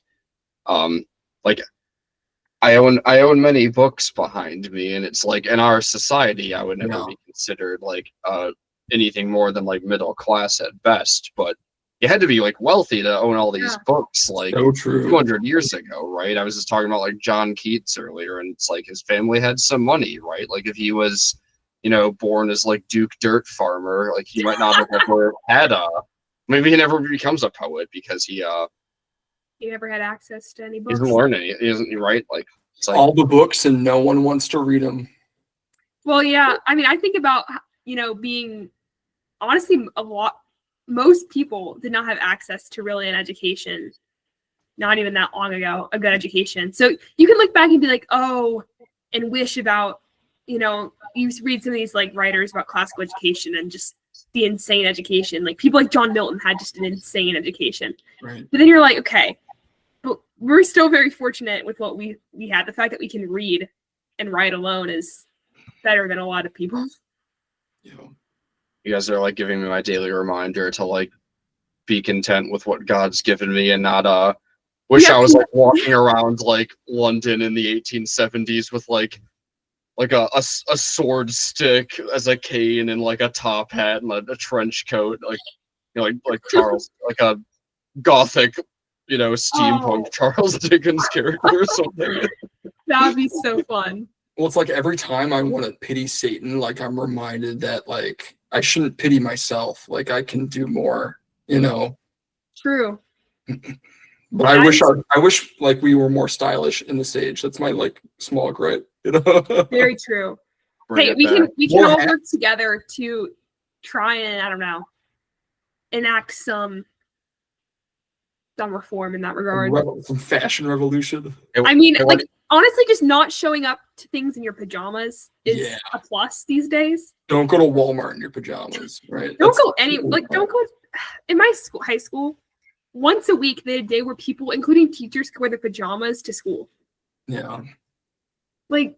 I own many books behind me, and it's like in our society I would never Yeah. be considered like anything more than like middle class at best. But you had to be like wealthy to own all these Yeah. books like So true. 200 years ago, right? I was just talking about like John Keats earlier, and it's like his family had some money, right? Like if he was, you know, born as like Duke Dirt Farmer, like he might not have ever had a, maybe he never becomes a poet because he never had access to any books. doesn't learn any, he isn't right? Like it's like All the books and no one wants to read them. Well, yeah, I mean, I think about, you know, being honestly most people did not have access to really an education, not even that long ago, a good education. So you can look back and be like, oh, and wish about, you know, you read some of these like writers about classical education and just the insane education. Like people like John Milton had just an insane education. Right. But then you're like, okay, but we're still very fortunate with what we had. The fact that we can read and write alone is better than a lot of people. Yeah. you guys are like giving me my daily reminder to like be content with what God's given me and not wish Yeah, I was like walking around like London in the 1870s with like a sword stick as a cane and like a top hat and a trench coat, like you know, like Charles, like a gothic, you know, steampunk Oh. Charles Dickens character or something. That would be so fun. Well, it's like every time I want to pity Satan, like I'm reminded that like I shouldn't pity myself. Like I can do more, you know. True. But I wish like we were more stylish in this age. That's my like small gripe, you know. Very true. Bring Hey, it we back. can More all hats. work together to try and, I don't know, enact some reform in that regard. Some fashion revolution. I mean, It- like honestly, just not showing up to things in your pajamas is Yeah. a plus these days. Don't go to Walmart in your pajamas, right? Don't That's- go don't go in my high school. Once a week, they had a day where people, including teachers, could wear their pajamas to school. Yeah. Like,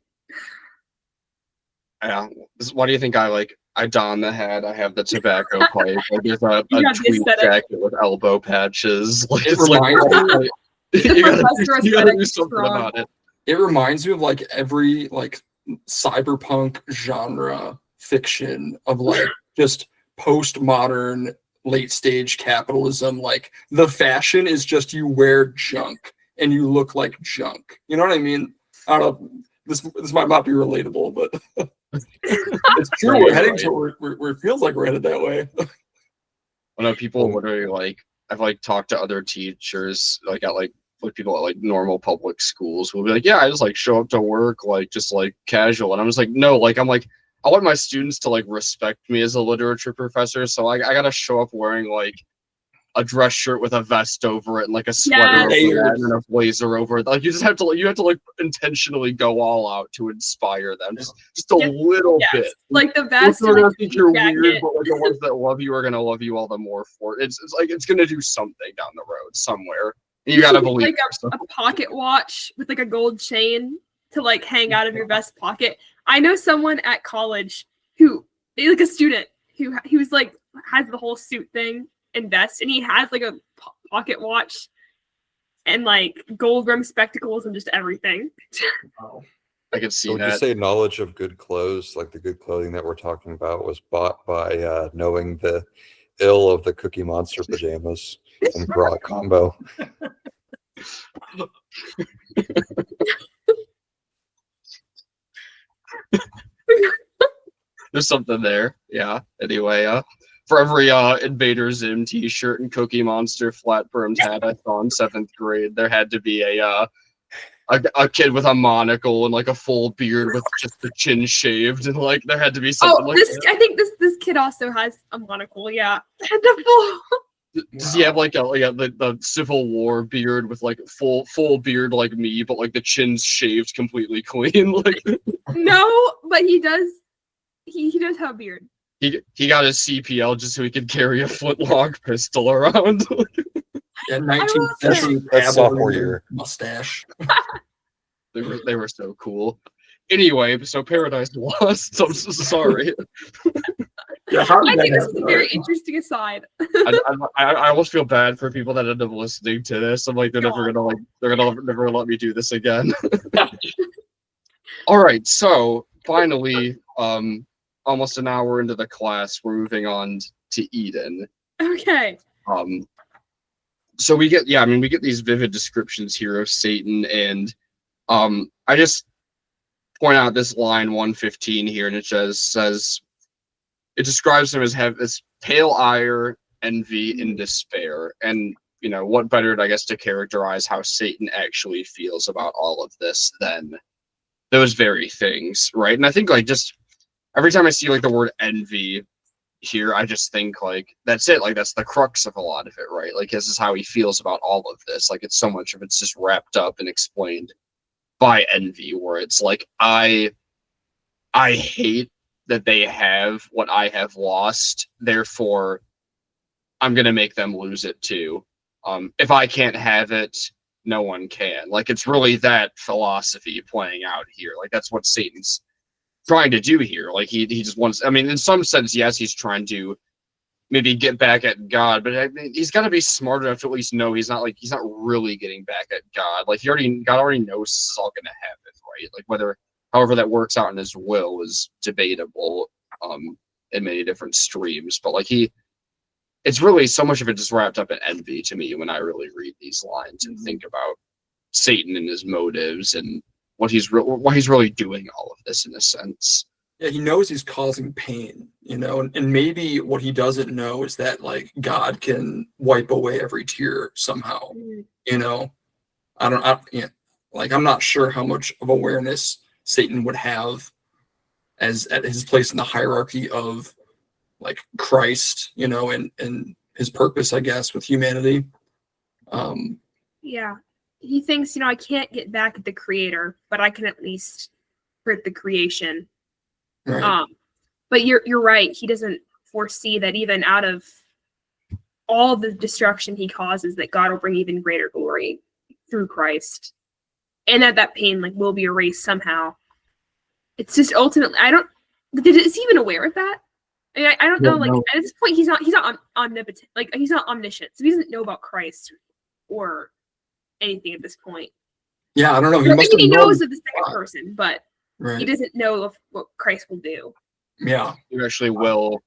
Yeah. Why do you think I don the hat? I have the tobacco pipe. Like there's a You got the tweed aesthetic. jacket with elbow patches. Like It it's like reminds me- you gotta Professor do aesthetic something strong. about it. It reminds me of like every like cyberpunk genre fiction of like just postmodern late stage capitalism. Like the fashion is just you wear junk and you look like junk. You know what I mean? I don't know. This might not be relatable, but it's true. Right, We're heading right. to where it feels like we're headed that way. I know people literally like I've like talked to other teachers like at like people at like normal public schools who will be like, yeah, I just like show up to work like just like casual, and I'm just like, no, like I'm like I want my students to like respect me as a literature professor, so I gotta show up wearing like a dress shirt with a vest over it and like a sweater Yes. over that and a blazer over it. Like you have to like intentionally go all out to inspire them, just a Yes. little yes, bit. like the Most vest of and them the think you're jacket. weird, but like the ones that love you are gonna love you all the more for it. It's like it's gonna do something down the road somewhere. You gotta should get, believe. like a pocket watch with like a gold chain to like hang out of your vest pocket. I know someone at college who, like a student who he was like has the whole suit thing and vest, and he has like a pocket watch and like gold rimmed spectacles and just everything. Wow. I could see So would you that. say knowledge of good clothes, like the good clothing that we're talking about, was bought by knowing the ill of the Cookie Monster pajamas and bra combo? There's something there. Yeah. Anyway, for every Invader Zim t-shirt and Cookie Monster flat brimmed hat I saw in 7th grade, there had to be a kid with a monocle and like a full beard with just the chin shaved, and like there had to be something like this that. I think this kid also has a monocle. Yeah, the full. Does he have like the Civil War beard with like full beard like me, but like the chin's shaved completely clean? Like No, but he does. He does have a beard. he got his CPL just so he could carry a flintlock pistol around. Yeah, will 19th say- century That's cowboy sophomore year. mustache. They were so cool. Anyway, so Paradise Lost. So I'm so sorry. Yeah, how did I that think this is a happen? very interesting aside. I almost feel bad for people that end up listening to this. I'm like they're never gonna let me do this again. All right, so finally, almost an hour into the class, we're moving on to Eden. Okay. So we get these vivid descriptions here of Satan, and I just point out this line 115 here, and it just says it describes him as have this pale ire, envy, and despair. And you know, what better, I guess, to characterize how Satan actually feels about all of this than those very things, right? And I think like just every time I see like the word envy here, I just think like that's it, like that's the crux of a lot of it, right? Like this is how he feels about all of this. Like it's so much of it's just wrapped up and explained by envy, where it's like I hate that they have what I have lost, therefore I'm gonna make them lose it too. If I can't have it, no one can. Like it's really that philosophy playing out here. Like that's what Satan's trying to do here. Like he just wants, I mean, in some sense, yes, he's trying to maybe get back at God, but I mean, he's got to be smart enough to at least know he's not really getting back at God. Like God already knows this is all going to happen, right? Like however that works out in his will is debatable in many different streams, but like it's really so much of it just wrapped up in envy to me when I really read these lines and think about Satan and his motives and why he's really doing all of this in a sense. Yeah, he knows he's causing pain, you know, and maybe what he doesn't know is that like God can wipe away every tear somehow, you know. I'm not sure how much of awareness Satan would have as at his place in the hierarchy of like Christ, you know, and his purpose, I guess, with humanity. Yeah. He thinks, I can't get back at the creator, but I can at least hurt the creation. Right. But you're right. He doesn't foresee that even out of all the destruction he causes, that God will bring even greater glory through Christ, and that pain like will be erased somehow. It's just ultimately, is he even aware of that? I mean, I don't know. Like at this point, he's not omnipotent. Like he's not omniscient, so he doesn't know about Christ or anything at this point. Yeah, I don't know. He knows of the second person, but right. he doesn't know of what Christ will do. Yeah, you actually will.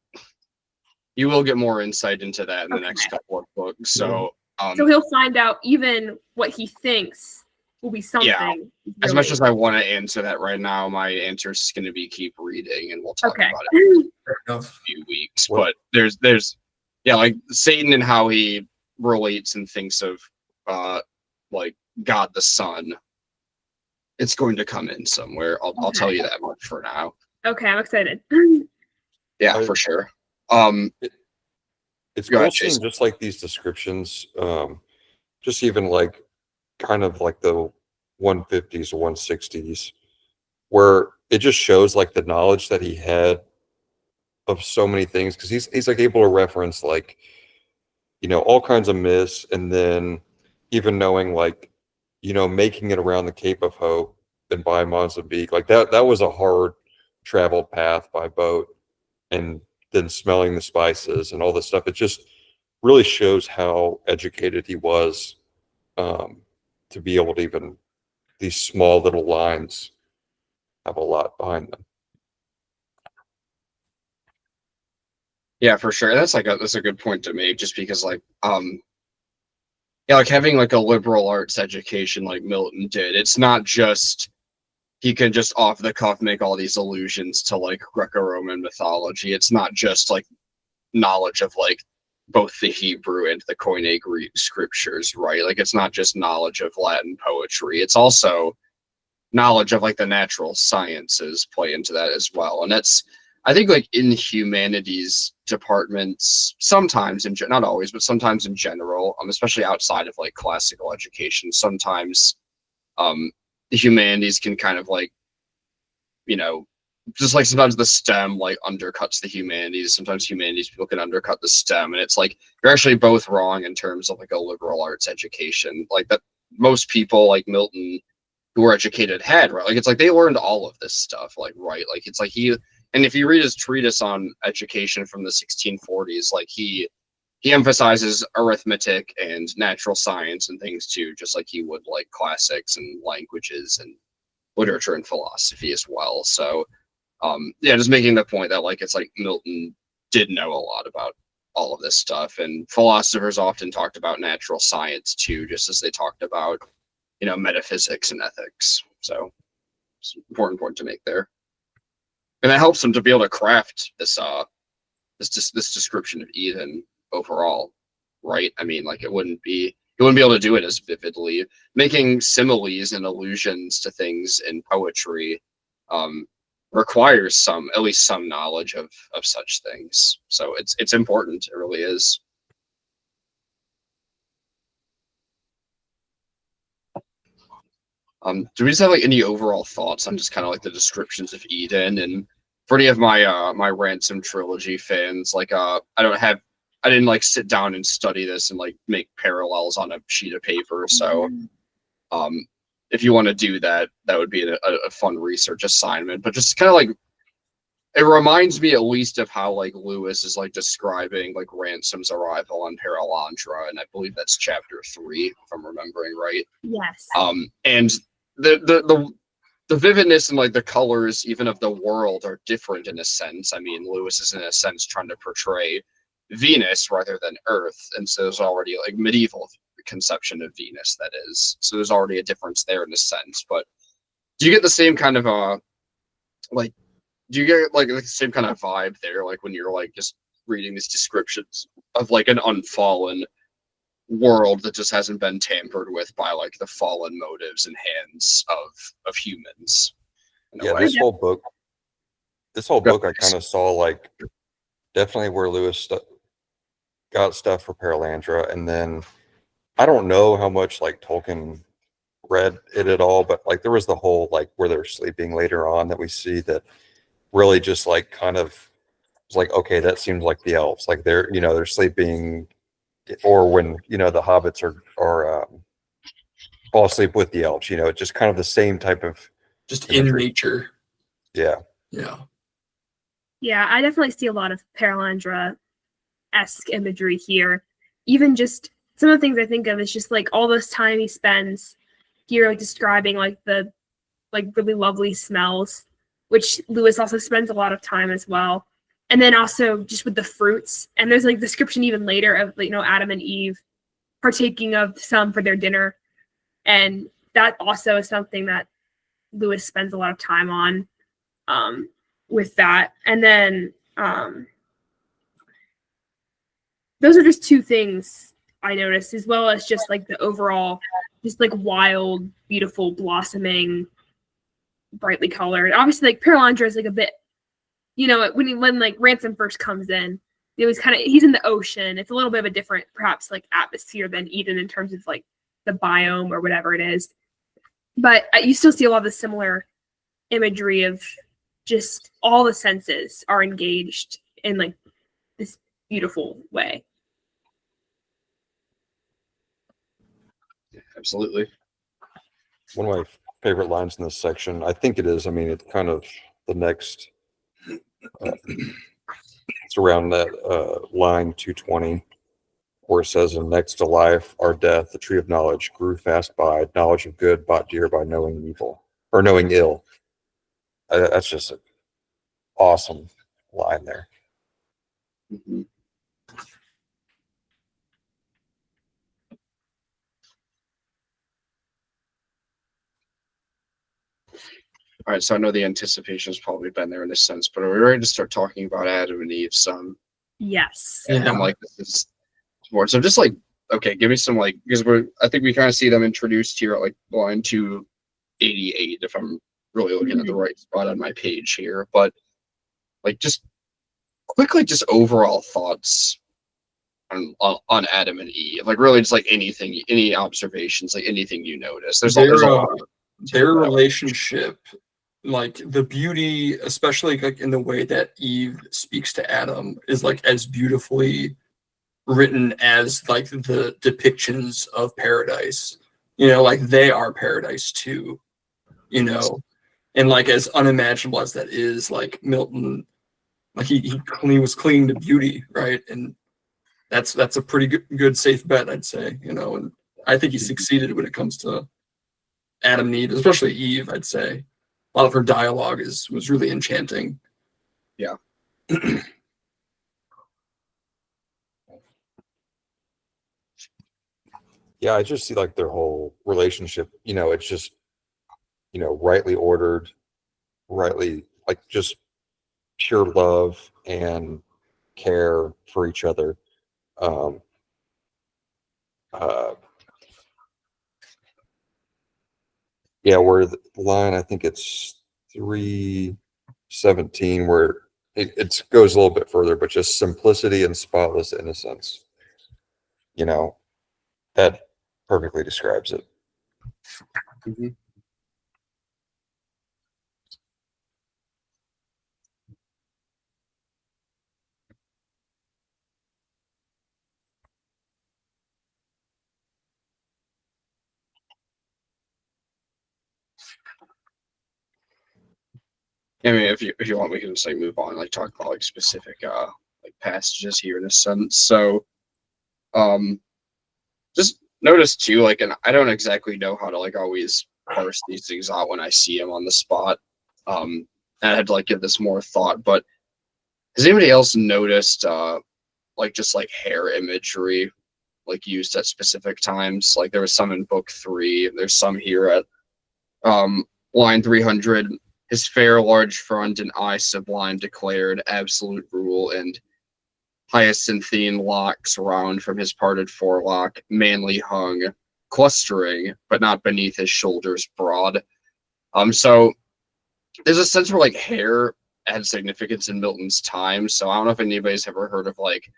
You will get more insight into that in the next couple of books. So, so he'll find out even what he thinks will be something. Yeah. As much as I want to answer that right now, my answer is going to be keep reading, and we'll talk about it in a few weeks. But there's like Satan and how he relates and thinks of like God the Son. It's going to come in somewhere. I'll tell you that much for now. Okay, I'm excited. Yeah, for sure. It's cool seeing just like these descriptions, just even like kind of like the 150s or 160s, where it just shows like the knowledge that he had of so many things, because he's like able to reference like all kinds of myths, and then even knowing like, making it around the Cape of Hope and by Mozambique, like that was a hard traveled path by boat, and then smelling the spices and all this stuff. It just really shows how educated he was, to be able to even these small little lines have a lot behind them. Yeah, for sure. That's a good point to make, just because like yeah, like having like a liberal arts education like Milton did, it's not just he can just off the cuff make all these allusions to like Greco-Roman mythology. It's not just like knowledge of like both the Hebrew and the Koine Greek scriptures, right? Like it's not just knowledge of Latin poetry. It's also knowledge of like the natural sciences play into that as well. And that's, I think, like in humanities departments, sometimes not always, but sometimes in general, especially outside of like classical education, sometimes the humanities can kind of like, just like sometimes the STEM like undercuts the humanities. Sometimes humanities people can undercut the STEM, and it's like you're actually both wrong in terms of like a liberal arts education. Like that, most people like Milton who were educated had, right? Like it's like they learned all of this stuff, like right. Like it's like and if you read his treatise on education from the 1640s, like he emphasizes arithmetic and natural science and things too, just like he would like classics and languages and literature and philosophy as well. So yeah, just making the point that like it's like Milton did know a lot about all of this stuff, and philosophers often talked about natural science too, just as they talked about metaphysics and ethics. So it's an important point to make there, and that helps them to be able to craft this description of Eden overall, right? I mean, like it wouldn't be able to do it as vividly. Making similes and allusions to things in poetry requires at least some knowledge of such things. So it's important. It really is. Do we just have like any overall thoughts on just kind of like the descriptions of Eden? And for any of my my Ransom trilogy fans, like I didn't like sit down and study this and like make parallels on a sheet of paper. So if you want to do that, that would be a fun research assignment. But just kind of like it reminds me at least of how like Lewis is like describing like Ransom's arrival on Paralandra, and I believe that's chapter 3, if I'm remembering right. Yes. And the vividness and like the colors even of the world are different in a sense. I mean, Lewis is in a sense trying to portray Venus rather than Earth, and so there's already like medieval conception of Venus, that is. So there's already a difference there in a sense. But do you get the same kind of like do you get like the same kind of vibe there, like when you're like just reading these descriptions of like an unfallen world that just hasn't been tampered with by like the fallen motives and hands of humans? Yeah, this whole book I kind of saw like definitely where Lewis got stuff for Paralandra, and then I don't know how much like Tolkien read it at all, but like there was the whole like where they're sleeping later on that we see that really just like kind of was like, okay, that seems like the elves, like they're sleeping, or when the hobbits are fall asleep with the elves, just kind of the same type of Just imagery. in nature. Yeah. Yeah, I definitely see a lot of Paralandra-esque imagery here. Even just some of the things I think of is just like all this time he spends here, like describing like the like really lovely smells, which Lewis also spends a lot of time as well. And then also just with the fruits, and there's like description even later of Adam and Eve partaking of some for their dinner, and that also is something that Lewis spends a lot of time on with that. And then those are just two things I noticed, as well as just like the overall just like wild, beautiful, blossoming, brightly colored. Obviously, like Paralandra is like a bit, when like Ransom first comes in, he's in the ocean. It's a little bit of a different, perhaps like atmosphere than Eden in terms of like the biome or whatever it is. But you still see a lot of the similar imagery of just all the senses are engaged in like this beautiful way. Absolutely. One of my favorite lines in this section, I think it is. I mean, it's kind of the next. It's around that line 220, where it says, "And next to life, our death, the tree of knowledge grew fast by knowledge of good, bought dear by knowing evil or knowing ill." That's just an awesome line there. Mhm. All right, so I know the anticipation has probably been there in this sense, but are we ready to start talking about Adam and Eve's son? Yes. Yeah. I'm like, this is more. So just like, okay, give me some like, because I think we kind of see them introduced here at like line 288, if I'm really looking at the right spot on my page here. But like, just quickly, just overall thoughts on Adam and Eve. Like, really, just like anything, any observations, like anything you notice. There's a lot. Their relationship, like the beauty, especially like in the way that Eve speaks to Adam, is like as beautifully written as like the depictions of paradise. You know, like they are paradise too. You know, and like as unimaginable as that is, like Milton, like he was clinging to beauty, right? And that's a pretty good safe bet, I'd say. You know, and I think he succeeded when it comes to Adam and Eve, especially Eve. I'd say a lot of her dialogue was really enchanting. Yeah. Yeah, I just see like their whole relationship, it's just, rightly ordered, rightly, like just pure love and care for each other. Um, uh, yeah, where the line, I think it's 317, where it goes a little bit further, but just simplicity and spotless innocence, that perfectly describes it. Mhm. I mean, if you want, we can just like move on, like talk about like specific like passages here in a sense. So, just notice too, like, and I don't exactly know how to like always parse these things out when I see them on the spot. And I had to like give this more thought. But has anybody else noticed like just like hair imagery like used at specific times? Like there was some in book 3. There's some here at line 300. His fair large front and eye sublime declared absolute rule, and hyacinthine locks round from his parted forelock, manly hung, clustering, but not beneath his shoulders broad. So there's a sense where like hair had significance in Milton's time. So I don't know if anybody's ever heard of like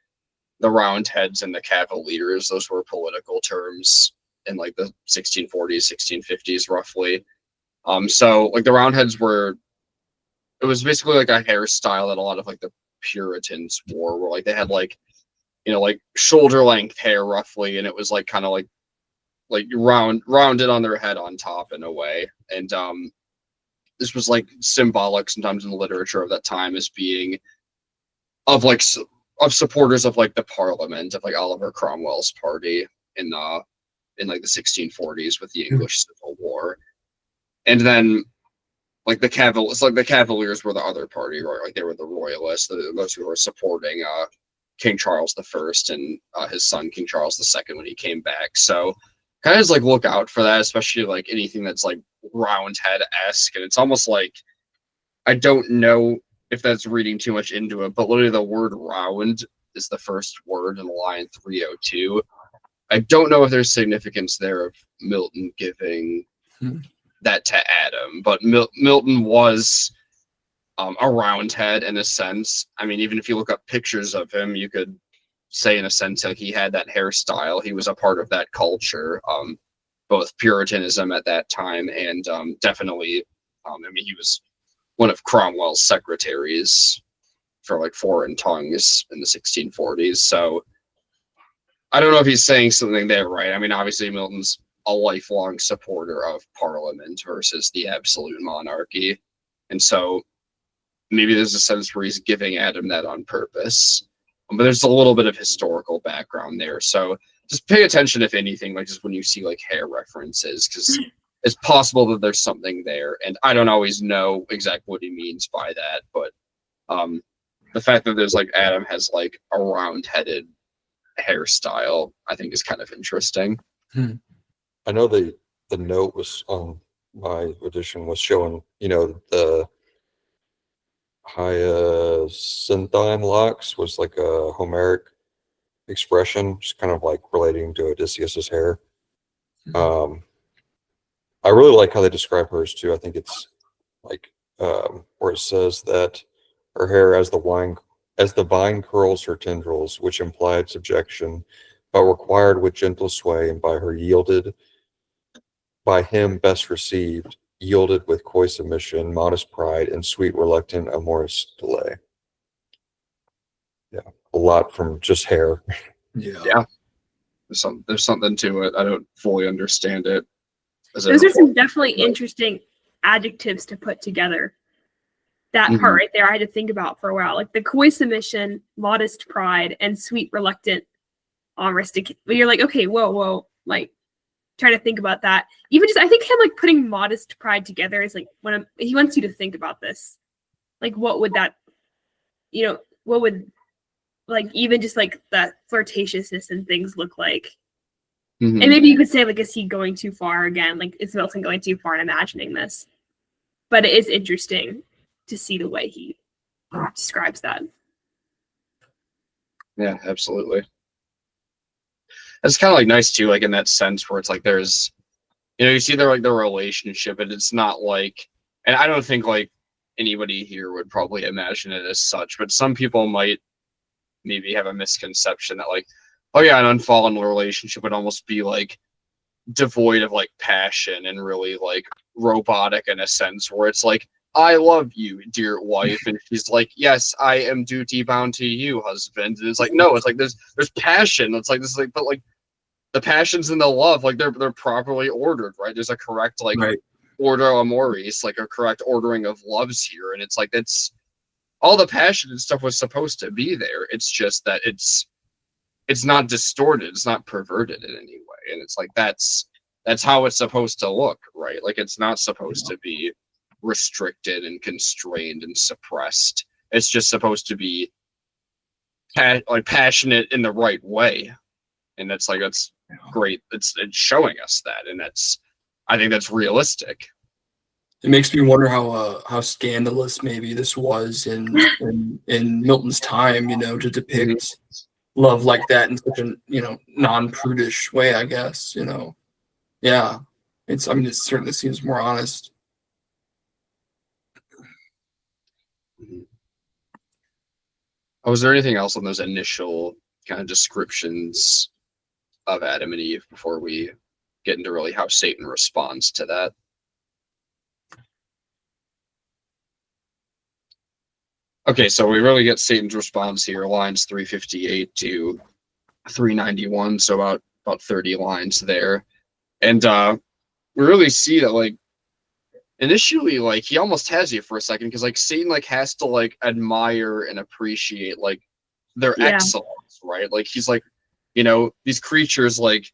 the Roundheads and the Cavaliers. Those were political terms in like the 1640s, 1650s, roughly. So like the Roundheads it was basically like a hairstyle that a lot of like the Puritans wore, where like they had like, like shoulder length hair roughly, and it was like kind of like rounded on their head on top in a way. And this was like symbolic sometimes in the literature of that time as being of like of supporters of like the Parliament, of like Oliver Cromwell's party in like the 1640s with the English Civil War. And then like the Cavaliers were the other party, right? Like they were the royalists, those who were supporting King Charles I and his son King Charles II when he came back. So kind of just like look out for that, especially like anything that's like Roundhead-esque. And it's almost like, I don't know if that's reading too much into it, but literally the word round is the first word in line 302. I don't know if there's significance there of Milton giving that to Adam, but Milton was a roundhead in a sense. I mean, even if you look up pictures of him, you could say in a sense like he had that hairstyle. He was a part of that culture, both Puritanism at that time and definitely, I mean, he was one of Cromwell's secretaries for like foreign tongues in the 1640s. So I don't know if he's saying something there, right? I mean, obviously Milton's a lifelong supporter of Parliament versus the absolute monarchy. And so maybe there's a sense where he's giving Adam that on purpose. But there's a little bit of historical background there. So just pay attention, if anything, like just when you see like hair references, because it's possible that there's something there. And I don't always know exactly what he means by that, but the fact that there's like Adam has like a round-headed hairstyle, I think is kind of interesting. I know the note was on my edition was showing, the hyacinthine locks was like a Homeric expression, just kind of like relating to Odysseus's hair. I really like how they describe hers too. I think it's like where it says that her hair as the vine curls her tendrils, which implied subjection, but required with gentle sway, and by him best received, yielded with coy submission, modest pride, and sweet reluctant amorous delay. Yeah, a lot from just hair. Yeah. There's something to it. I don't fully understand it. Those are some definitely interesting adjectives to put together. That part right there, I had to think about for a while. Like the coy submission, modest pride, and sweet reluctant amorous. You're like, okay, whoa, like trying to think about that. Even just, I think him like putting modest pride together is like he wants you to think about this. Like, what would that, what would like even just like that flirtatiousness and things look like? And maybe you could say like, is he going too far again? Like, is Milton going too far in imagining this? But it is interesting to see the way he describes that. Yeah, absolutely. It's kind of like nice too, like in that sense where it's like there's, you see their like their relationship, and it's not like, and I don't think like anybody here would probably imagine it as such, but some people might maybe have a misconception that like, oh yeah, an unfallen relationship would almost be like devoid of like passion and really like robotic in a sense, where it's like, I love you, dear wife, and she's like, yes, I am duty bound to you, husband. And it's like, no, it's like there's passion. It's like this is like, but like the passions and the love, like they're properly ordered, right? There's a correct like order amoris, like a correct ordering of loves here, and it's like it's all the passion and stuff was supposed to be there. It's just that it's not distorted, it's not perverted in any way, and it's like that's how it's supposed to look, right? Like it's not supposed to be restricted and constrained and suppressed. It's just supposed to be like passionate in the right way, and that's great. It's showing us that, and I think that's realistic. It makes me wonder how scandalous maybe this was in Milton's time, to depict love like that in such a non-prudish way, I guess. Yeah, it certainly seems more honest. Was there anything else on those initial kind of descriptions of Adam and Eve before we get into really how Satan responds to that? Okay, so we really get Satan's response here, lines 358 to 391, so about 30 lines there. And we really see that like initially, like he almost has you for a second, because like Satan like has to like admire and appreciate like their excellence, right? Like he's like, these creatures, like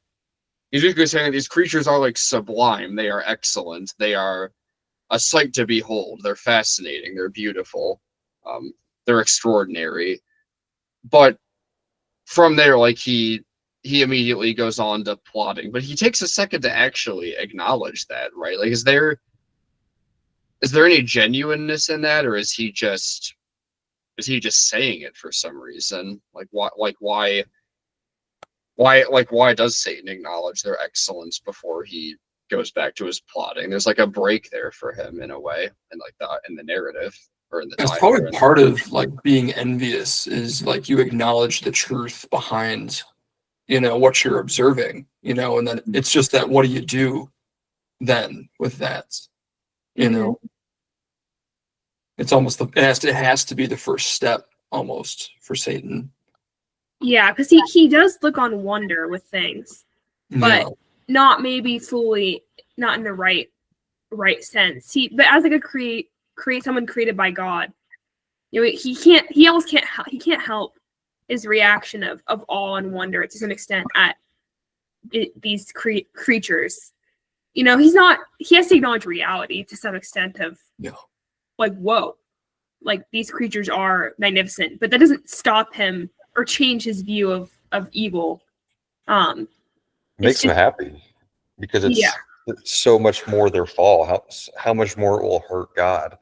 he's basically saying that these creatures are like sublime, they are excellent, they are a sight to behold, they're fascinating, they're beautiful, they're extraordinary. But from there, like he immediately goes on to plotting, but he takes a second to actually acknowledge that, right? Like is there any genuineness in that, or is he just saying it for some reason? Like why does Satan acknowledge their excellence before he goes back to his plotting? There's like a break there for him in a way, and like in the narrative or in the That's probably part of like being envious, is like you acknowledge the truth behind what you're observing, and then it's just that what do you do then with that? It's almost it has to be the first step almost for Satan. Yeah, because he does look on wonder with things, but not maybe fully, not in the right sense. But as like a create someone created by God, he can't help his reaction of awe and wonder to some extent at these creatures. He has to acknowledge reality to some extent of like, whoa, like these creatures are magnificent, but that doesn't stop him or change his view of evil. Makes them happy because it's so much more their fall. How much more it will hurt God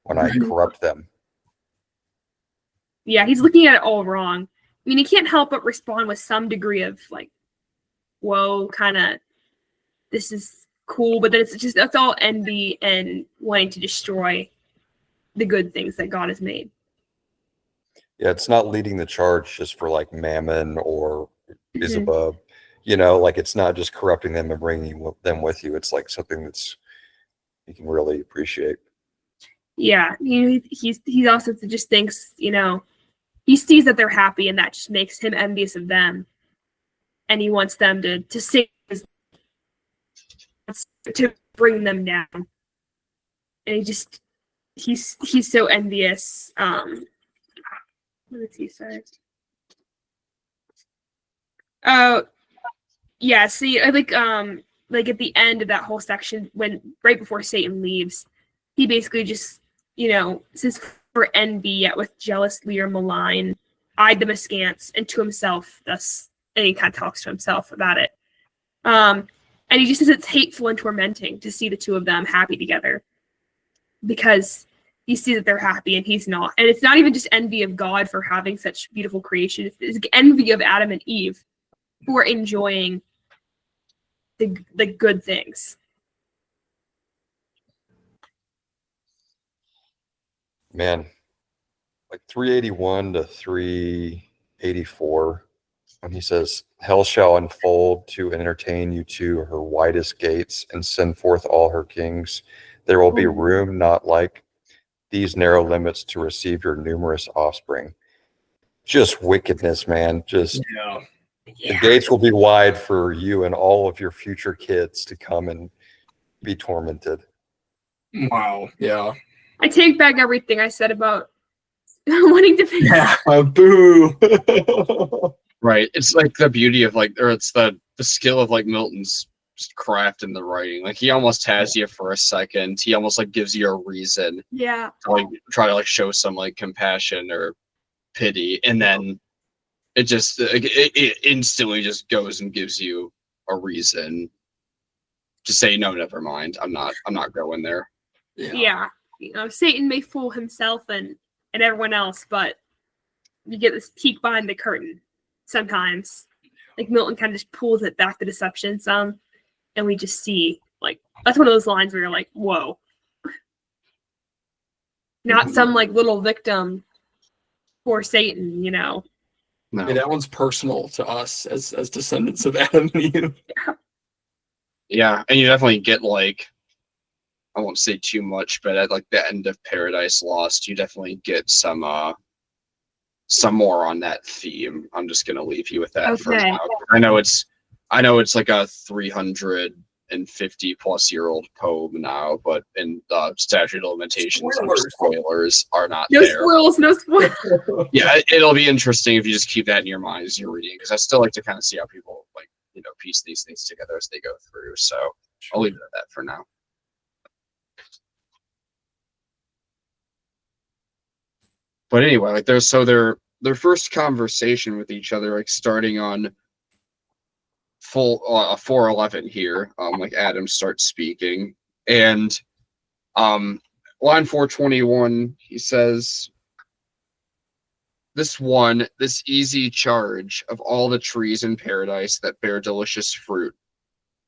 when I corrupt them. Yeah, he's looking at it all wrong. I mean, he can't help but respond with some degree of like, whoa, kind of, this is cool, but then that's all envy and wanting to destroy the good things that God has made. Yeah, it's not leading the charge just for like Mammon or Beelzebub. Like it's not just corrupting them and bringing them with you. It's like something that's you can really appreciate. Yeah, he also just thinks, he sees that they're happy, and that just makes him envious of them, and he wants them to sing, to bring them down, and he's so envious. What did he say? Oh, yeah. See, I like at the end of that whole section, when right before Satan leaves, he basically just says, for envy, yet with jealous leer malign, eyed them askance, and to himself thus, and he kind of talks to himself about it. And he just says it's hateful and tormenting to see the two of them happy together, because he sees that they're happy and he's not. And it's not even just envy of God for having such beautiful creation. It's envy of Adam and Eve, who are enjoying the good things. Man, like 381 to 384, when he says, hell shall unfold to entertain you to her widest gates and send forth all her kings. There will be room not like these narrow limits to receive your numerous offspring. Just wickedness, man. Just the gates will be wide for you and all of your future kids to come and be tormented. Wow. Yeah. I take back everything I said about wanting to pick. Yeah. Boo. Right. It's like the beauty of it's the skill of like Milton's craft in the writing. Like he almost has you for a second. He almost like gives you a reason. Yeah. To like try to like show some like compassion or pity, and then it just it instantly just goes and gives you a reason to say no, never mind. I'm not going there. Yeah. Satan may fool himself and everyone else, but you get this peek behind the curtain sometimes. Like Milton kind of just pulls it back, the deception some, and we just see like that's one of those lines where you're like, whoa. Not some like little victim for Satan, No. Yeah, that one's personal to us as descendants of Adam and Eve. Yeah, and you definitely get like, I won't say too much, but at like the end of Paradise Lost, you definitely get some more on that theme. I'm just gonna leave you with that for now. I know it's like a 350-plus-year-old poem now, but in statute of limitations, spoilers are not there. No spoilers. Yeah, it'll be interesting if you just keep that in your mind as you're reading, because I still like to kind of see how people like piece these things together as they go through. So I'll leave it at that for now. But anyway, like their first conversation with each other, like starting on full 411 here, like Adam starts speaking, and line 421, he says, this easy charge of all the trees in paradise that bear delicious fruit,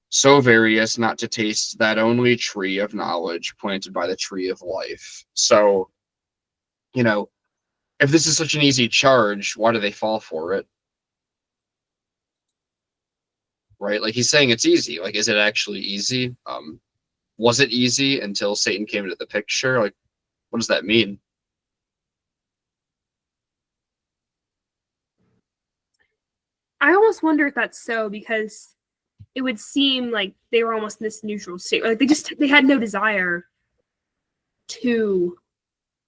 so various not to taste that only tree of knowledge planted by the tree of life. So, if this is such an easy charge, why do they fall for it? Right? Like he's saying it's easy. Like, is it actually easy? Was it easy until Satan came into the picture? Like, what does that mean? I almost wonder if that's so, because it would seem like they were almost in this neutral state. Like they had no desire to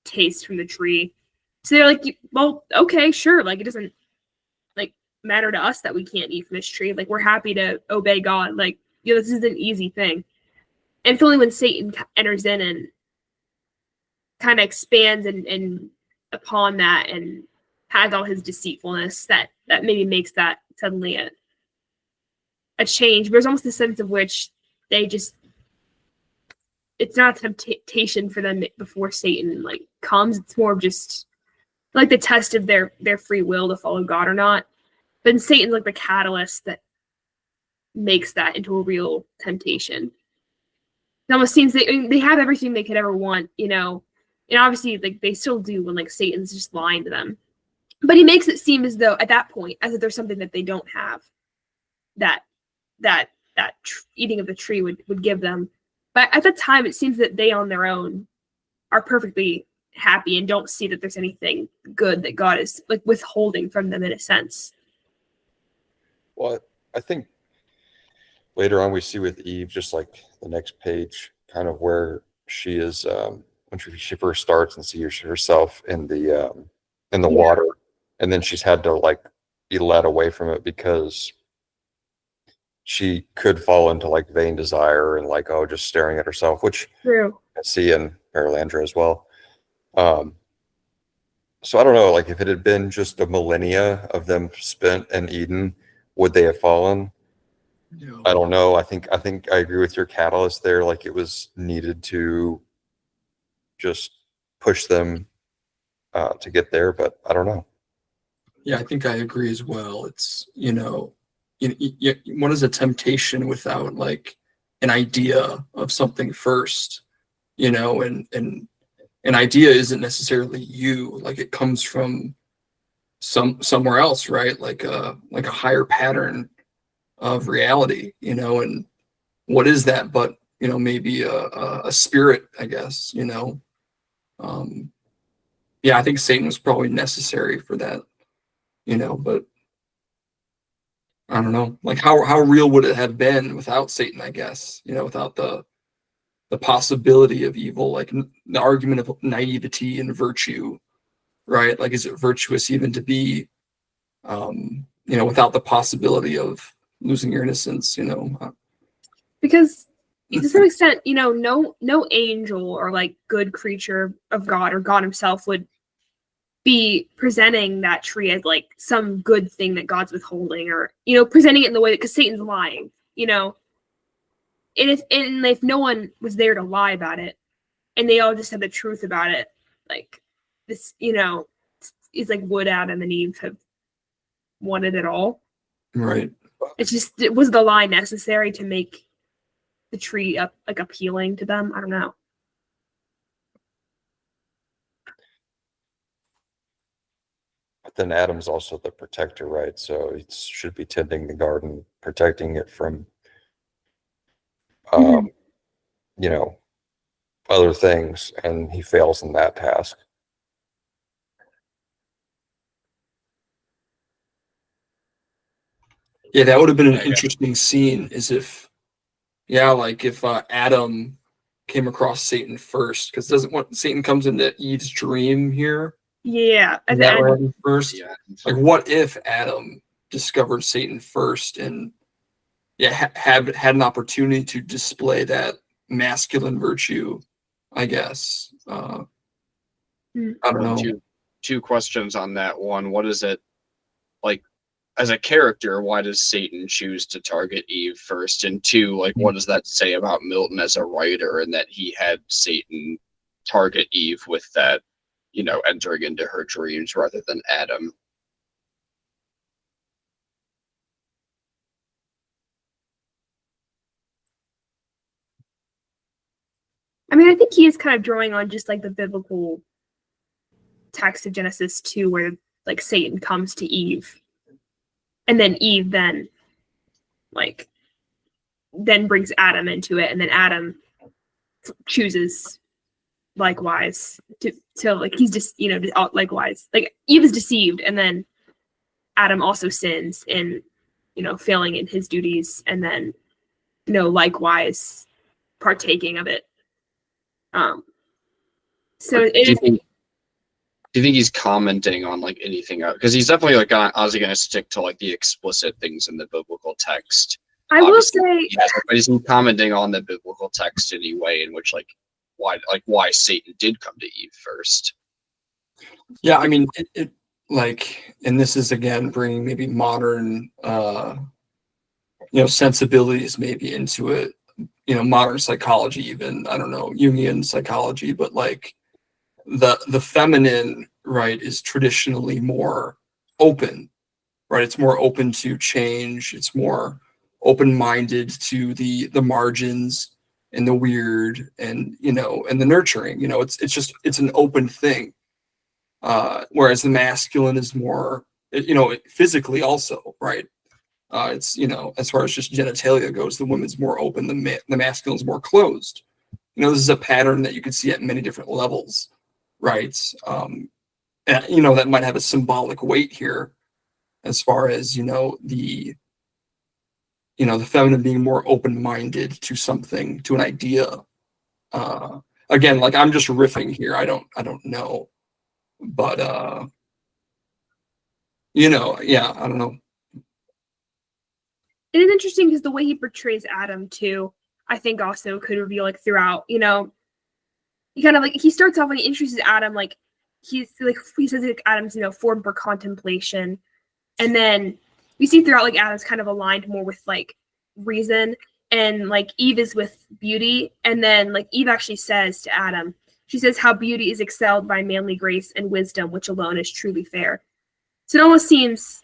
taste from the tree. So they're like, well, okay, sure. Like it doesn't like matter to us that we can't eat from this tree. Like we're happy to obey God. Like, this is an easy thing. And it's only when Satan enters in and kind of expands and upon that and has all his deceitfulness that maybe makes that suddenly a change. But there's almost a sense of which they just, it's not a temptation for them before Satan like comes. It's more of just like the test of their free will to follow God or not. But Satan's like the catalyst that makes that into a real temptation. It almost seems they have everything they could ever want, and obviously like they still do when like Satan's just lying to them. But he makes it seem as though at that point, as if there's something that they don't have that eating of the tree would give them. But at the time, it seems that they on their own are perfectly happy and don't see that there's anything good that God is like withholding from them in a sense. Well, I think later on we see with Eve, just like the next page, kind of where she is when she first starts and sees herself in the water, and then she's had to like be led away from it because she could fall into like vain desire and like just staring at herself, which True. I see in Paralandra as well. So I don't know, like if it had been just a millennia of them spent in Eden, would they have fallen? No. I don't know. I think I agree with your catalyst there. Like it was needed to just push them to get there, but I don't know. Yeah, I think I agree as well. It's, what is a temptation without like an idea of something first, and an idea isn't necessarily you, like it comes from somewhere else, right? Like a higher pattern of reality, and what is that but maybe a spirit, I guess. Yeah, I think Satan was probably necessary for that, but I don't know, like how real would it have been without Satan, I guess, without the possibility of evil, like the argument of naivety and virtue, right? Like, is it virtuous even to be without the possibility of losing your innocence, Because to some extent, no angel or like good creature of God or God himself would be presenting that tree as like some good thing that God's withholding, or presenting it in the way that, because Satan's lying, and if no one was there to lie about it and they all just had the truth about it, like this, is like, would Adam and Eve have wanted it all? Right. It was the lie necessary to make the tree appealing to them? I don't know. But then Adam's also the protector, right? So he should be tending the garden, protecting it from, other things, and he fails in that task. Yeah, that would have been an interesting scene, is if Adam came across Satan first, because Satan comes into Eve's dream here. Yeah, at That the end. right first. Yeah. Like, what if Adam discovered Satan first and had an opportunity to display that masculine virtue, I guess. I don't know. Two questions on that. One, what is it like as a character? Why does Satan choose to target Eve first? And two, like, what does that say about Milton as a writer, and that he had Satan target Eve with that, entering into her dreams rather than Adam? I mean, I think he is kind of drawing on just like the biblical text of Genesis 2, where like Satan comes to Eve, and then Eve then brings Adam into it, and then Adam chooses likewise to like, he's just likewise, like Eve is deceived, and then Adam also sins, and failing in his duties, and then, likewise partaking of it. So it is. Do you think he's commenting on like anything else? Because he's definitely like obviously going to stick to like the explicit things in the biblical text. I will say, yes, but is he commenting on the biblical text in any way in which why Satan did come to Eve first? Yeah, I mean, it like, and this is again bringing maybe modern, sensibilities maybe into it. Modern psychology, even, I don't know, Jungian psychology, but like the feminine, right, is traditionally more open, right? It's more open to change. It's more open-minded to the margins and the weird and and the nurturing. It's an open thing. Whereas the masculine is more, physically also, right? It's as far as just genitalia goes, the woman's more open, the masculine is more closed. This is a pattern that you can see at many different levels, right? And, that might have a symbolic weight here, as far as the feminine being more open-minded to something, to an idea. Again, like, I'm just riffing here. I don't know, but yeah, I don't know. It is interesting because the way he portrays Adam too, I think also could reveal like throughout, he kind of like, he starts off when he introduces Adam, like he says like Adam's, formed for contemplation. And then we see throughout like Adam's kind of aligned more with like reason, and like Eve is with beauty. And then like Eve actually says to Adam, she says how beauty is excelled by manly grace and wisdom, which alone is truly fair. So it almost seems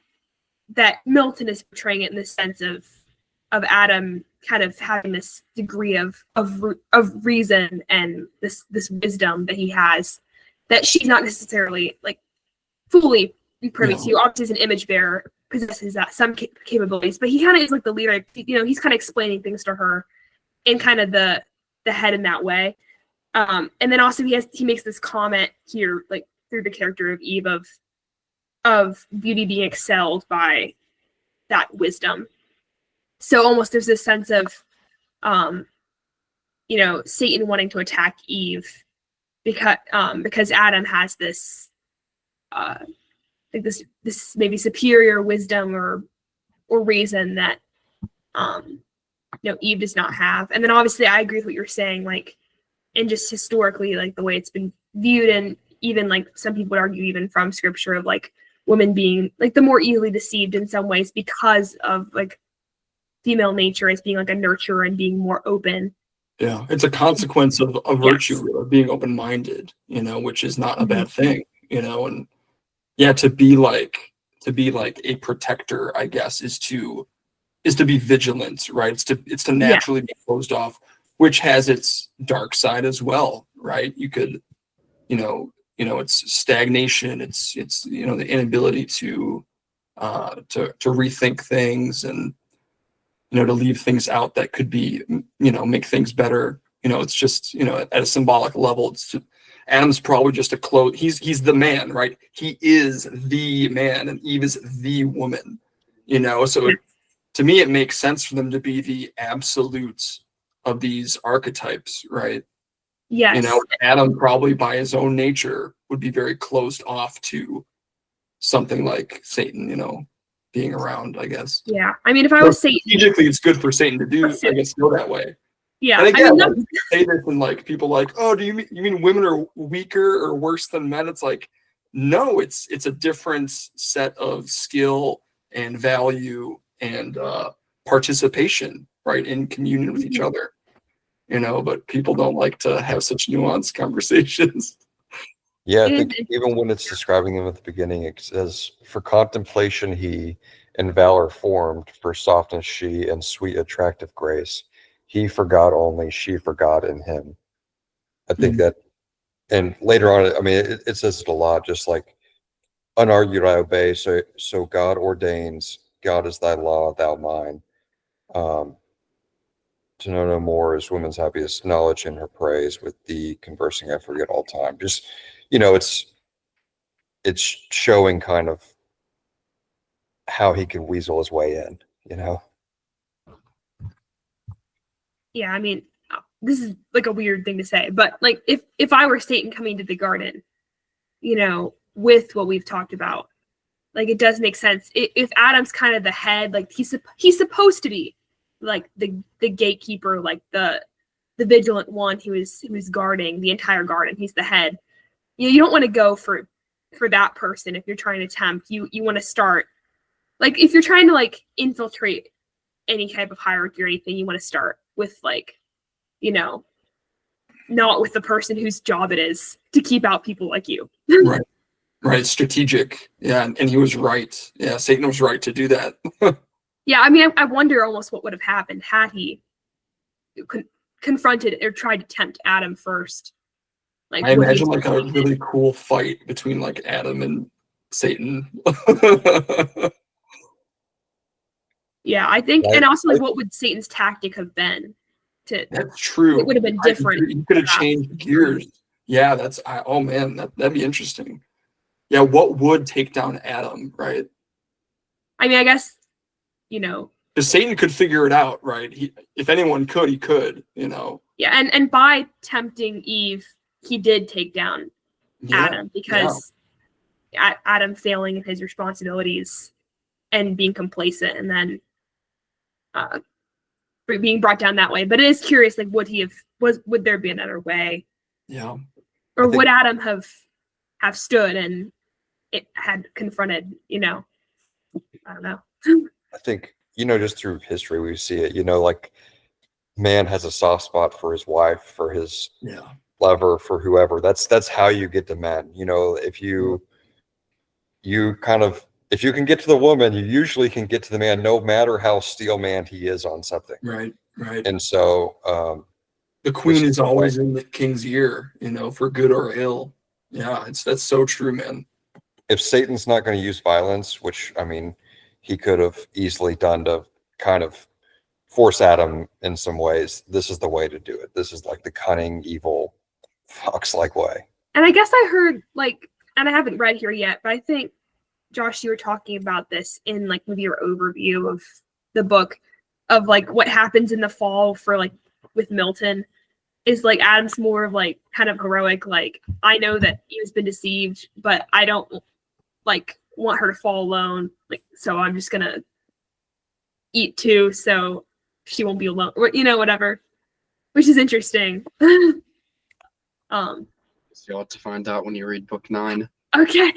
that Milton is portraying it in the sense of Adam kind of having this degree of reason and this wisdom that he has, that she's not necessarily like fully privy to. Obviously, as an image bearer, possesses that some capabilities, but he kind of is like the leader. He's kind of explaining things to her in kind of the head in that way. And then also he makes this comment here, like through the character of Eve, of beauty being excelled by that wisdom. So almost there's this sense of, Satan wanting to attack Eve because Adam has this, like this maybe superior wisdom or reason that, Eve does not have. And then obviously I agree with what you're saying, like, and just historically, like the way it's been viewed, and even like some people would argue even from scripture, of like women being like the more easily deceived in some ways because of like female nature as being like a nurturer and being more open. Yeah, it's a consequence of virtue, of being open-minded, which is not a bad thing, and yeah, to be like a protector, I guess, is to be vigilant, right? It's to naturally be closed off, which has its dark side as well, right? You could, it's stagnation, it's the inability to rethink things, and to leave things out that could be, make things better. It's just, at a symbolic level, it's just, Adam's probably just he's the man, right? He is the man, and Eve is the woman, so to me it makes sense for them to be the absolutes of these archetypes, right? Yes. Adam probably by his own nature would be very closed off to something like Satan, being around, I guess. Yeah. I mean, if I was Satan, strategically, it's good for Satan to do, I guess, go that way. Yeah. And again, like, you say this, and like people like, oh, do you mean women are weaker or worse than men? It's like, no, it's a different set of skill and value and participation, right, in communion with each other. But people don't like to have such nuanced conversations. Yeah, I think even when it's describing him at the beginning, it says, for contemplation he and valor formed, for softness she and sweet attractive grace. He forgot only, she forgot in him. I think that, and later on, I mean, it says it a lot, just like, unargued I obey, so God ordains, God is thy law, thou mine. To know no more is woman's happiest knowledge in her praise, with thee conversing I forget all time. Just, it's showing kind of how he can weasel his way in, you know. Yeah, I mean, this is like a weird thing to say, but like if I were Satan coming to the garden, you know, with what we've talked about, like it does make sense. If Adam's kind of the head, like he's supposed to be like the gatekeeper, like the vigilant one who's guarding the entire garden. He's the head. You don't want to go for that person if you're trying to tempt. You want to start, like, if you're trying to like infiltrate any type of hierarchy or anything, you want to start with, like, you know, not with the person whose job it is to keep out people like you. Right, strategic. Yeah, and he was right. Yeah, Satan was right to do that. Yeah, I mean, I wonder almost what would have happened had he confronted or tried to tempt Adam first. Like, I imagine like a really cool fight between like Adam and Satan. Yeah, I think, and also like, what would Satan's tactic have been? That's true. It would have been different. You could have changed gears. Yeah, oh man, that'd be interesting. Yeah, what would take down Adam, right? I mean, I guess, you know, because Satan could figure it out, right? If anyone could, he could, you know. Yeah, and by tempting Eve, he did take down Adam, because Adam failing in his responsibilities and being complacent, and then being brought down that way. But it is curious, like, would there be another way? Yeah. Or would Adam have stood and it had confronted, you know? I don't know. I think, you know, just through history we see it, you know, like man has a soft spot for his wife, for his lover, for whoever. That's how you get to men. You know, if you can get to the woman, you usually can get to the man, no matter how steel-manned he is on something. Right. And so the queen is always in the king's ear, you know, for good or ill. Yeah, that's so true, man. If Satan's not going to use violence, which, I mean, he could have easily done to kind of force Adam in some ways, this is the way to do it. This is like the cunning, evil, fox-like way. And I guess I heard, like, and I haven't read here yet, but I think, Josh, you were talking about this in, like, maybe your overview of the book, of, like, what happens in the fall for, like, with Milton, is, like, Adam's more of, like, kind of heroic, like, I know that Eve's been deceived, but I don't, like, want her to fall alone, like, so I'm just gonna eat too, so she won't be alone, or, you know, whatever, which is interesting. You'll have to find out when you read book 9. Okay.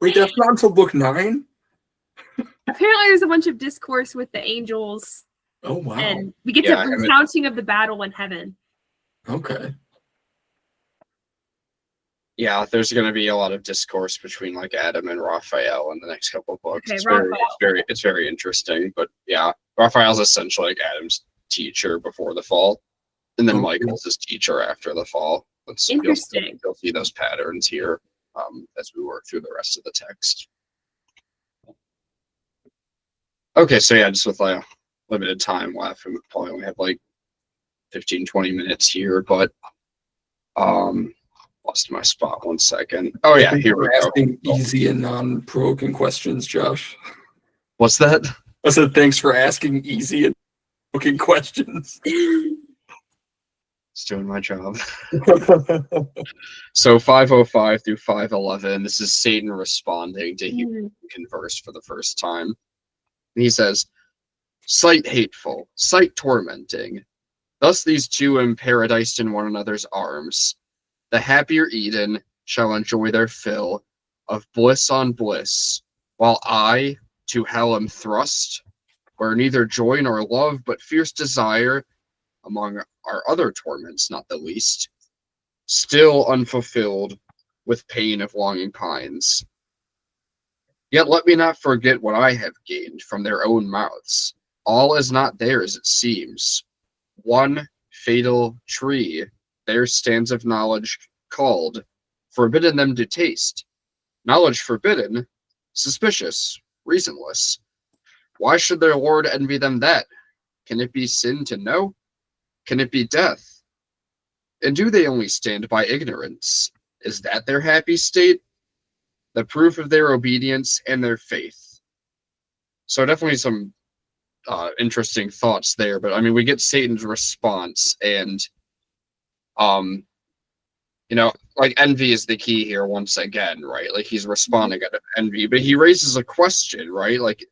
Wait, that's not until book 9? Apparently there's a bunch of discourse with the angels. Oh, wow. And we get to recounting of the battle in heaven. Okay. Yeah, there's going to be a lot of discourse between, like, Adam and Raphael in the next couple of books. Okay, it's very interesting. But yeah, Raphael's essentially like Adam's teacher before the fall, and then Michael's his teacher after the fall. Interesting. You'll see those patterns here as we work through the rest of the text. Okay, so yeah, just with like limited time left, we probably only have like 15-20 minutes here, but lost my spot 1 second. Oh yeah, here we go. Asking easy and non-provoking questions, Josh. What's that? I said thanks for asking easy and provoking questions. It's doing my job. So 505 through 511, this is Satan responding to human converse for the first time. And he says, "Sight hateful, sight tormenting. Thus these two in paradise in one another's arms. The happier Eden shall enjoy their fill of bliss on bliss, while I to hell am thrust, where neither joy nor love, but fierce desire, among our other torments not the least, still unfulfilled with pain of longing pines. Yet let me not forget what I have gained from their own mouths. All is not theirs, it seems. One fatal tree there stands of knowledge called, forbidden them to taste. Knowledge forbidden, suspicious, reasonless. Why should their Lord envy them that? Can it be sin to know? Can it be death? And do they only stand by ignorance? Is that their happy state? The proof of their obedience and their faith." So definitely some interesting thoughts there. But I mean, we get Satan's response, and you know, like envy is the key here once again, right? Like he's responding out of envy, but he raises a question, right? Like,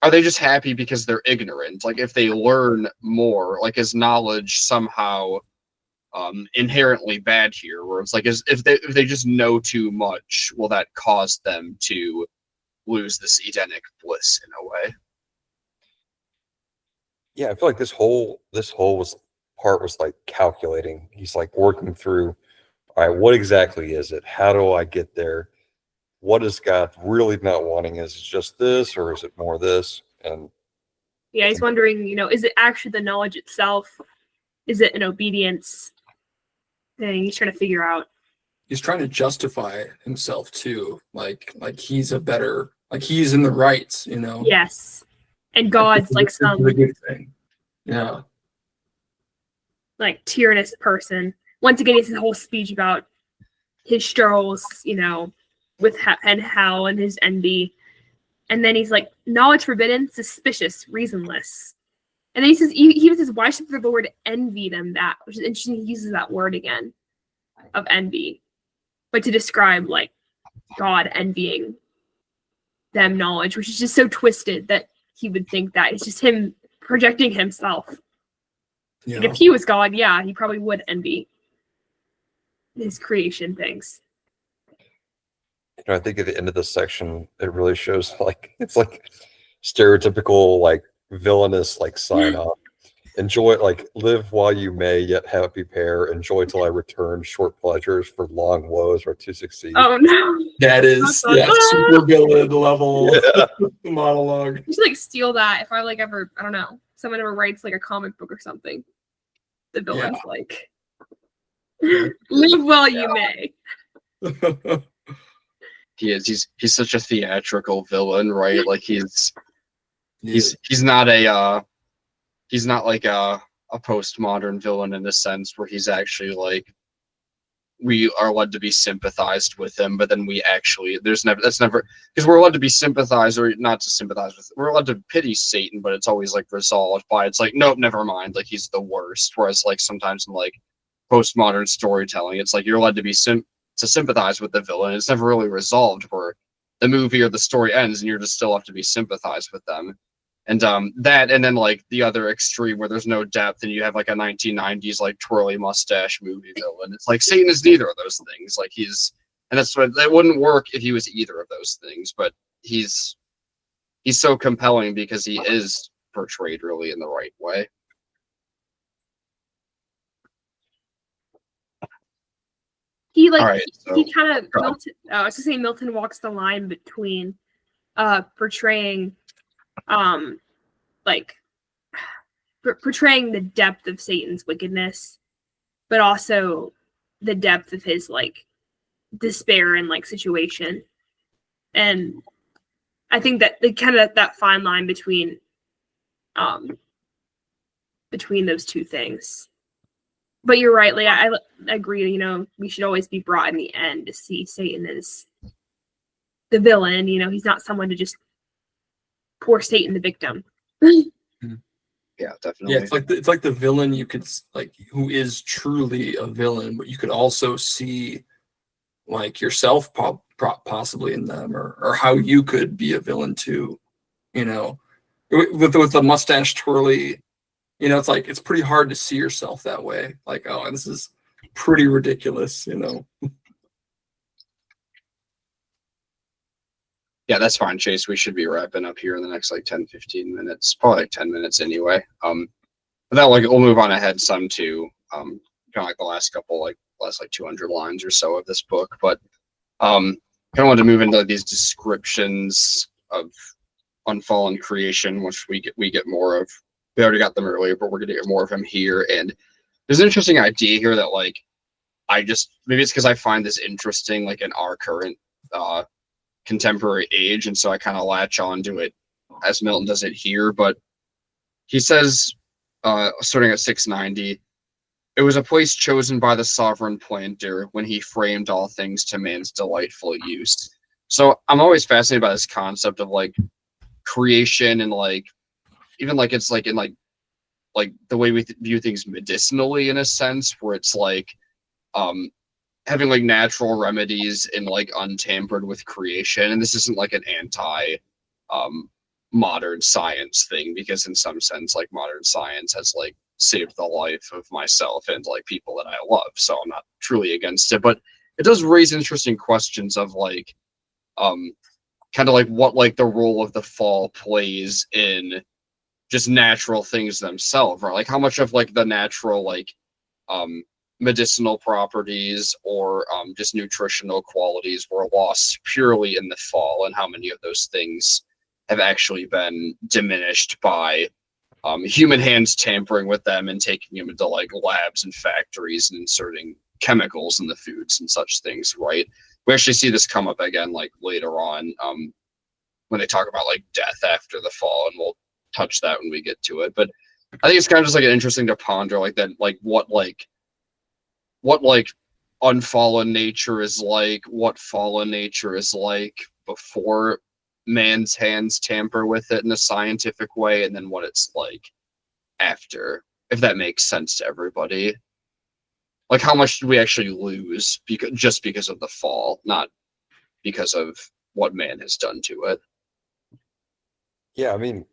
are they just happy because they're ignorant? Like if they learn more, like is knowledge somehow inherently bad here? Where it's like, if they just know too much, will that cause them to lose this Edenic bliss in a way? Yeah, I feel like this whole part was like calculating. He's like working through, all right, what exactly is it? How do I get there? What is God really not wanting? Is it just this, or is it more this? And Yeah, he's wondering, you know, is it actually the knowledge itself? Is it an obedience thing? He's trying to figure out. He's trying to justify himself too, like he's a better, like he's in the right, you know. Yes, and God's like some a good thing. Yeah, like tyrannous person. Once again, he has a whole speech about his struggles, you know, with and hell and his envy. And then he's like, knowledge forbidden, suspicious, reasonless. And then he says, he says, why should the Lord envy them that? Which is interesting. He uses that word again of envy, but to describe like God envying them knowledge, which is just so twisted that he would think that it's just him projecting himself. yeah. Like if he was God, yeah, he probably would envy his creation things. you know, I think at the end of this section, it really shows like it's like stereotypical like villainous like sign off. Enjoy, like, live while you may, yet happy pair. Enjoy till I return. Short pleasures for long woes or to succeed. Oh no! That is, yeah, super villain level monologue. You should like steal that if I like ever, I don't know, someone ever writes like a comic book or something. The villain's like, live while you may. He's such a theatrical villain, right? Like he's not a he's not like a postmodern villain in a sense where he's actually like, we are led to be sympathized with him, but then we actually, that's never, because we're allowed to be sympathized or not to sympathize with, we're allowed to pity Satan, but it's always like resolved by, it's like, nope, never mind, like he's the worst. Whereas like sometimes in like postmodern storytelling, it's like you're allowed to be to sympathize with the villain. It's never really resolved where the movie or the story ends and you're just still have to be sympathized with them. And that, and then like the other extreme where there's no depth and you have like a 1990s like twirly mustache movie villain. It's like Satan is neither of those things. Like and that's what, that wouldn't work if he was either of those things. But he's so compelling because he is portrayed really in the right way. He like Right, he kind of Milton. I was just saying Milton walks the line between portraying like portraying the depth of Satan's wickedness, but also the depth of his like despair and like situation. And I think that the kind of that fine line between those two things. But you're right, like I agree, you know, we should always be brought in the end to see Satan as the villain. You know, he's not someone to just poor Satan the victim. Yeah, definitely. Yeah, it's like the villain you could like who is truly a villain, but you could also see like yourself possibly in them, or how you could be a villain too. You know, with the mustache twirly, you know, it's like it's pretty hard to see yourself that way. Like, oh, this is pretty ridiculous, you know. Yeah, that's fine, Chase. We should be wrapping up here in the next like 10-15 minutes, probably like 10 minutes anyway. But that like we'll move on ahead some to kind of like the last 200 lines or so of this book. But kind of want to move into these descriptions of unfallen creation, which we get more of. We already got them earlier, but we're gonna get more of them here. And there's an interesting idea here that like maybe it's because I find this interesting like in our current contemporary age, and so I kind of latch on to it as Milton does it here. But he says, starting at 690, it was a place chosen by the sovereign planter when he framed all things to man's delightful use. So I'm always fascinated by this concept of like creation and like even like it's like in like the way we view things medicinally in a sense, where it's like having like natural remedies and like untampered with creation. And this isn't like an anti modern science thing, because in some sense like modern science has like saved the life of myself and like people that I love, so I'm not truly against it. But it does raise interesting questions of like kind of like what like the role of the fall plays in just natural things themselves, right? Like how much of like the natural like medicinal properties or just nutritional qualities were lost purely in the fall, and how many of those things have actually been diminished by human hands tampering with them and taking them into like labs and factories and inserting chemicals in the foods and such things, right? We actually see this come up again like later on when they talk about like death after the fall, and we'll touch that when we get to it. But I think it's kind of just like interesting to ponder like that, like what unfallen nature is like, what fallen nature is like before man's hands tamper with it in a scientific way, and then what it's like after, if that makes sense to everybody. Like how much did we actually lose just because of the fall, not because of what man has done to it? Yeah, I mean,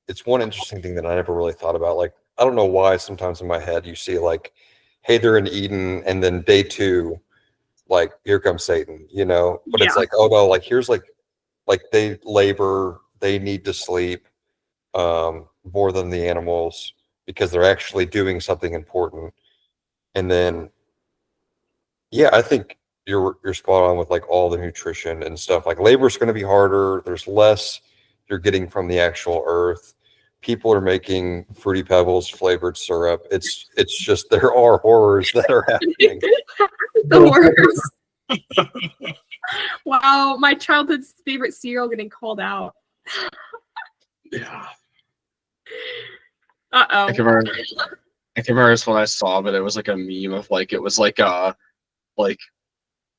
it's one interesting thing that I never really thought about. Like, I don't know why sometimes in my head you see like, hey, they're in Eden, and then day 2, like here comes Satan, you know? But it's like, oh no, like here's like they labor, they need to sleep more than the animals because they're actually doing something important. And then yeah, I think you're spot on with like all the nutrition and stuff. Like labor's going to be harder. There's less you're getting from the actual earth. People are making Fruity Pebbles flavored syrup. It's just there are horrors that are happening. The worst. Wow, my childhood's favorite cereal getting called out. Yeah. Uh-oh. I can remember this when I saw, but it was like a meme of like, it was like a like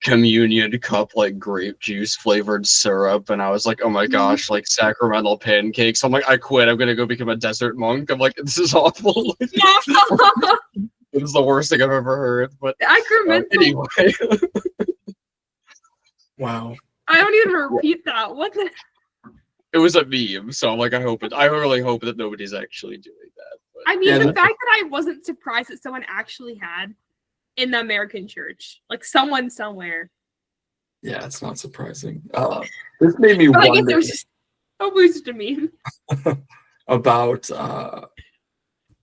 communion cup like grape juice flavored syrup, and I was like, oh my gosh, like sacramental pancakes. I'm like, I quit, I'm gonna go become a desert monk. I'm like, this is awful. This is the worst thing I've ever heard. But anyway. Wow. I don't even repeat that. What the? It was a meme, so I'm like, I really hope that nobody's actually doing that. But. I mean, the fact that I wasn't surprised that someone actually had in the American church, like someone somewhere. Yeah, it's not surprising. This made me wonder. I guess it was just a meme about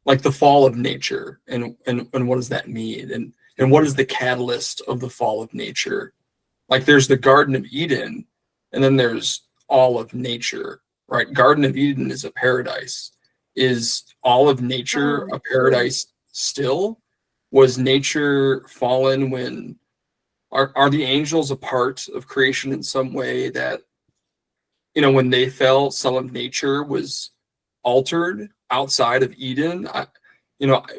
like the fall of nature and what does that mean, and what is the catalyst of the fall of nature? Like there's the Garden of Eden, and then there's all of nature, right? Garden of Eden is a paradise. Is all of nature a paradise still? Was nature fallen when are the angels a part of creation in some way that, you know, when they fell, some of nature was altered outside of Eden?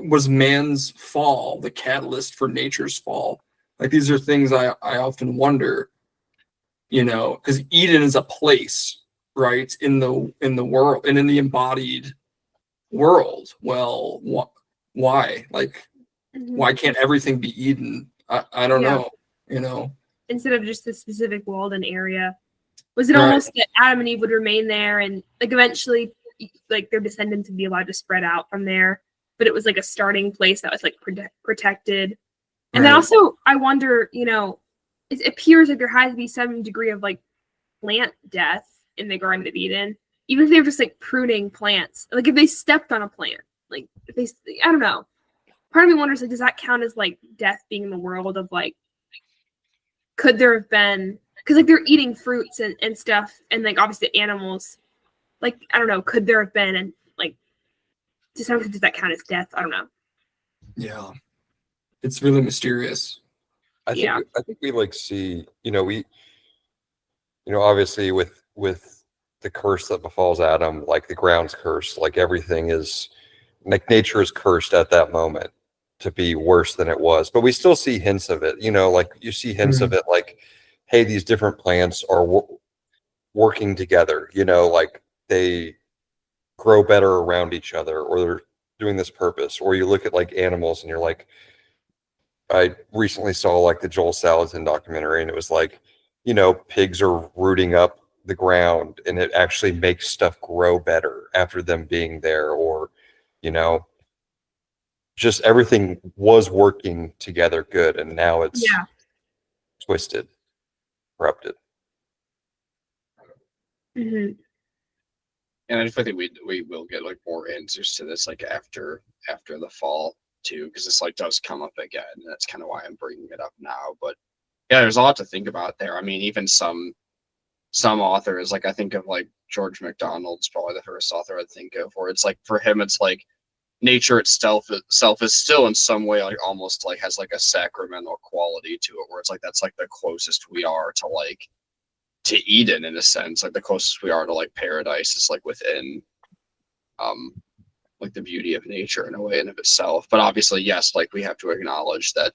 Was man's fall the catalyst for nature's fall? Like these are things I often wonder, you know, because Eden is a place, right, in the world and in the embodied world. Well, why? Like, why can't everything be Eden? I don't know, you know. Instead of just the specific Walden area, was it almost that Adam and Eve would remain there, and like eventually, like their descendants would be allowed to spread out from there? But it was like a starting place that was like protected. And then also, I wonder, you know, it appears like there has to be some degree of like plant death in the Garden of Eden, even if they were just like pruning plants. Like if they stepped on a plant, like if they, I don't know. Part of me wonders, like, does that count as like death being in the world of like, could there have been, because like they're eating fruits and stuff, and like obviously animals, like, I don't know, could there have been, and like, to some extent, does that count as death? I don't know. Yeah. It's really mysterious. I think we like see, obviously with the curse that befalls Adam, like the ground's cursed, like everything is, like nature is cursed at that moment to be worse than it was. But we still see hints of it, like you see hints of it, like, hey, these different plants are working together, like they grow better around each other, or they're doing this purpose. Or you look at like animals and you're like, I recently saw like the Joel Salatin documentary, and it was like, pigs are rooting up the ground and it actually makes stuff grow better after them being there, or, just everything was working together good, and now it's Yeah. twisted, corrupted. Hmm. And I think we will get like more answers to this like after the fall too, because this like does come up again, and that's kind of why I'm bringing it up now. But yeah, there's a lot to think about there. I mean, even some authors, like I think of like George MacDonald's probably the first author I'd think of, where it's like for him it's like nature itself is still in some way like almost like has like a sacramental quality to it, where it's like that's like the closest we are to like to Eden in a sense, like the closest we are to like paradise is like within like the beauty of nature in a way in of itself. But obviously, yes, like we have to acknowledge that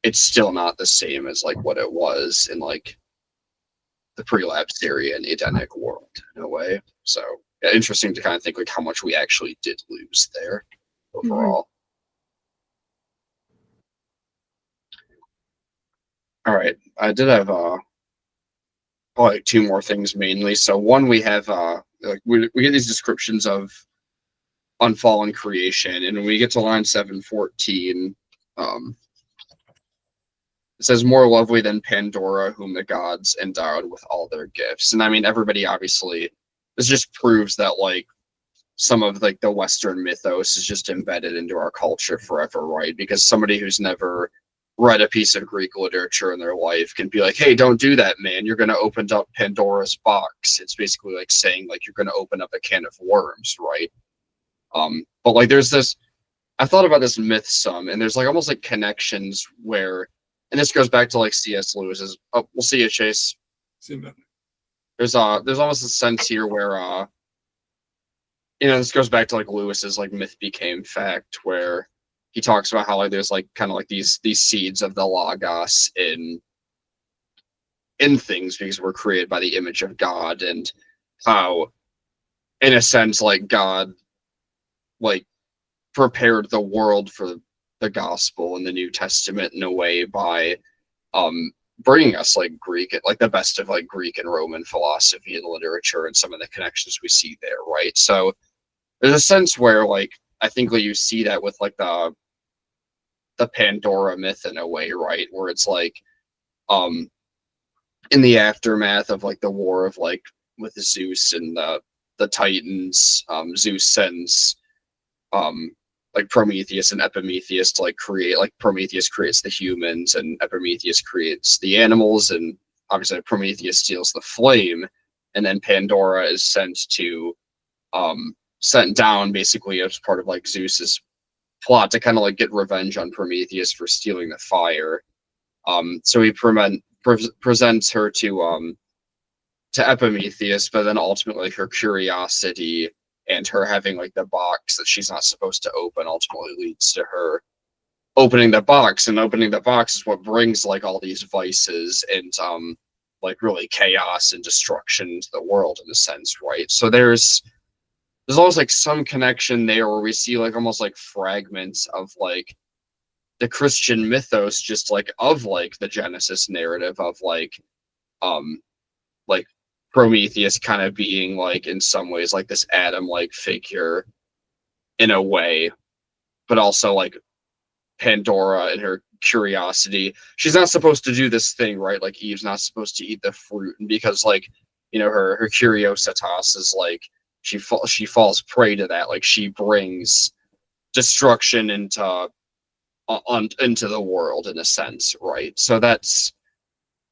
it's still not the same as like what it was in like the prelapsarian Edenic world in a way. So yeah, interesting to kind of think like how much we actually did lose there overall. All right, I did have like two more things mainly. So one, we have like we get these descriptions of unfallen creation, and when we get to line 714, it says more lovely than Pandora, whom the gods endowed with all their gifts. And I mean, everybody obviously, this just proves that like some of like the Western mythos is just embedded into our culture forever, right? Because somebody who's never read a piece of Greek literature in their life can be like, hey, don't do that, man. You're going to open up Pandora's box. It's basically like saying like you're going to open up a can of worms, right? But like there's this, I thought about this myth some, and there's like almost like connections where, and this goes back to like C.S. Lewis's, oh, we'll see you, Chase. See you, man. There's almost a sense here where this goes back to like Lewis's like myth became fact, where he talks about how like there's like kind of like these seeds of the logos in things because we're created by the image of God, and how in a sense like God like prepared the world for the gospel in the New Testament in a way by bringing us like Greek, like the best of like Greek and Roman philosophy and literature and some of the connections we see there, right? So there's a sense where like I think like you see that with like the Pandora myth in a way, right? Where it's like in the aftermath of like the war of like with Zeus and the Titans, Zeus sends like Prometheus and Epimetheus to like create, like Prometheus creates the humans and Epimetheus creates the animals, and obviously Prometheus steals the flame, and then Pandora is sent down basically as part of like Zeus's plot to kind of like get revenge on Prometheus for stealing the fire. So he presents her to Epimetheus, but then ultimately her curiosity and her having like the box that she's not supposed to open ultimately leads to her opening the box, and opening the box is what brings like all these vices and like really chaos and destruction to the world in a sense, right? So there's always like some connection there where we see like almost like fragments of like the Christian mythos, just like of like the Genesis narrative of like Prometheus kind of being like in some ways like this Adam like figure in a way, but also like Pandora and her curiosity. She's not supposed to do this thing, right? Like Eve's not supposed to eat the fruit, and because like her curiositas is like she falls prey to that. Like she brings destruction into the world in a sense, right? So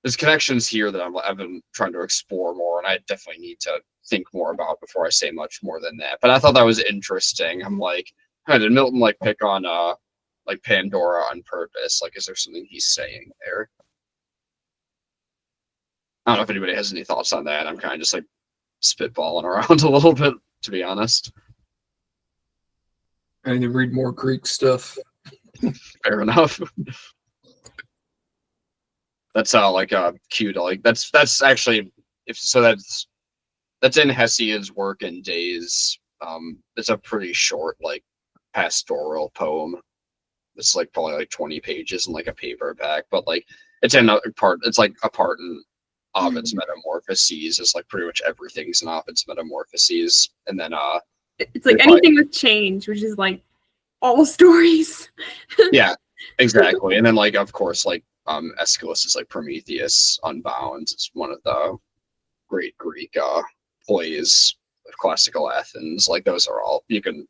there's connections here that I've been trying to explore more, and I definitely need to think more about before I say much more than that. But I thought that was interesting. I'm like, did Milton like pick on like Pandora on purpose? Like, is there something he's saying there? I don't know if anybody has any thoughts on that. I'm kind of just like spitballing around a little bit, to be honest. I need to read more Greek stuff. Fair enough. That's like cute. Like that's actually that's that's in Hesiod's Work and Days. It's a pretty short, like, pastoral poem. It's like probably like 20 pages in like a paperback, but like it's another part. It's like a part in Ovid's Metamorphoses. It's like pretty much everything's in Ovid's Metamorphoses, and then It's like anything with change, which is like all stories. yeah, exactly. And then like of course like Aeschylus is like Prometheus Unbound. It's one of the great Greek plays of classical Athens. Like those are all you can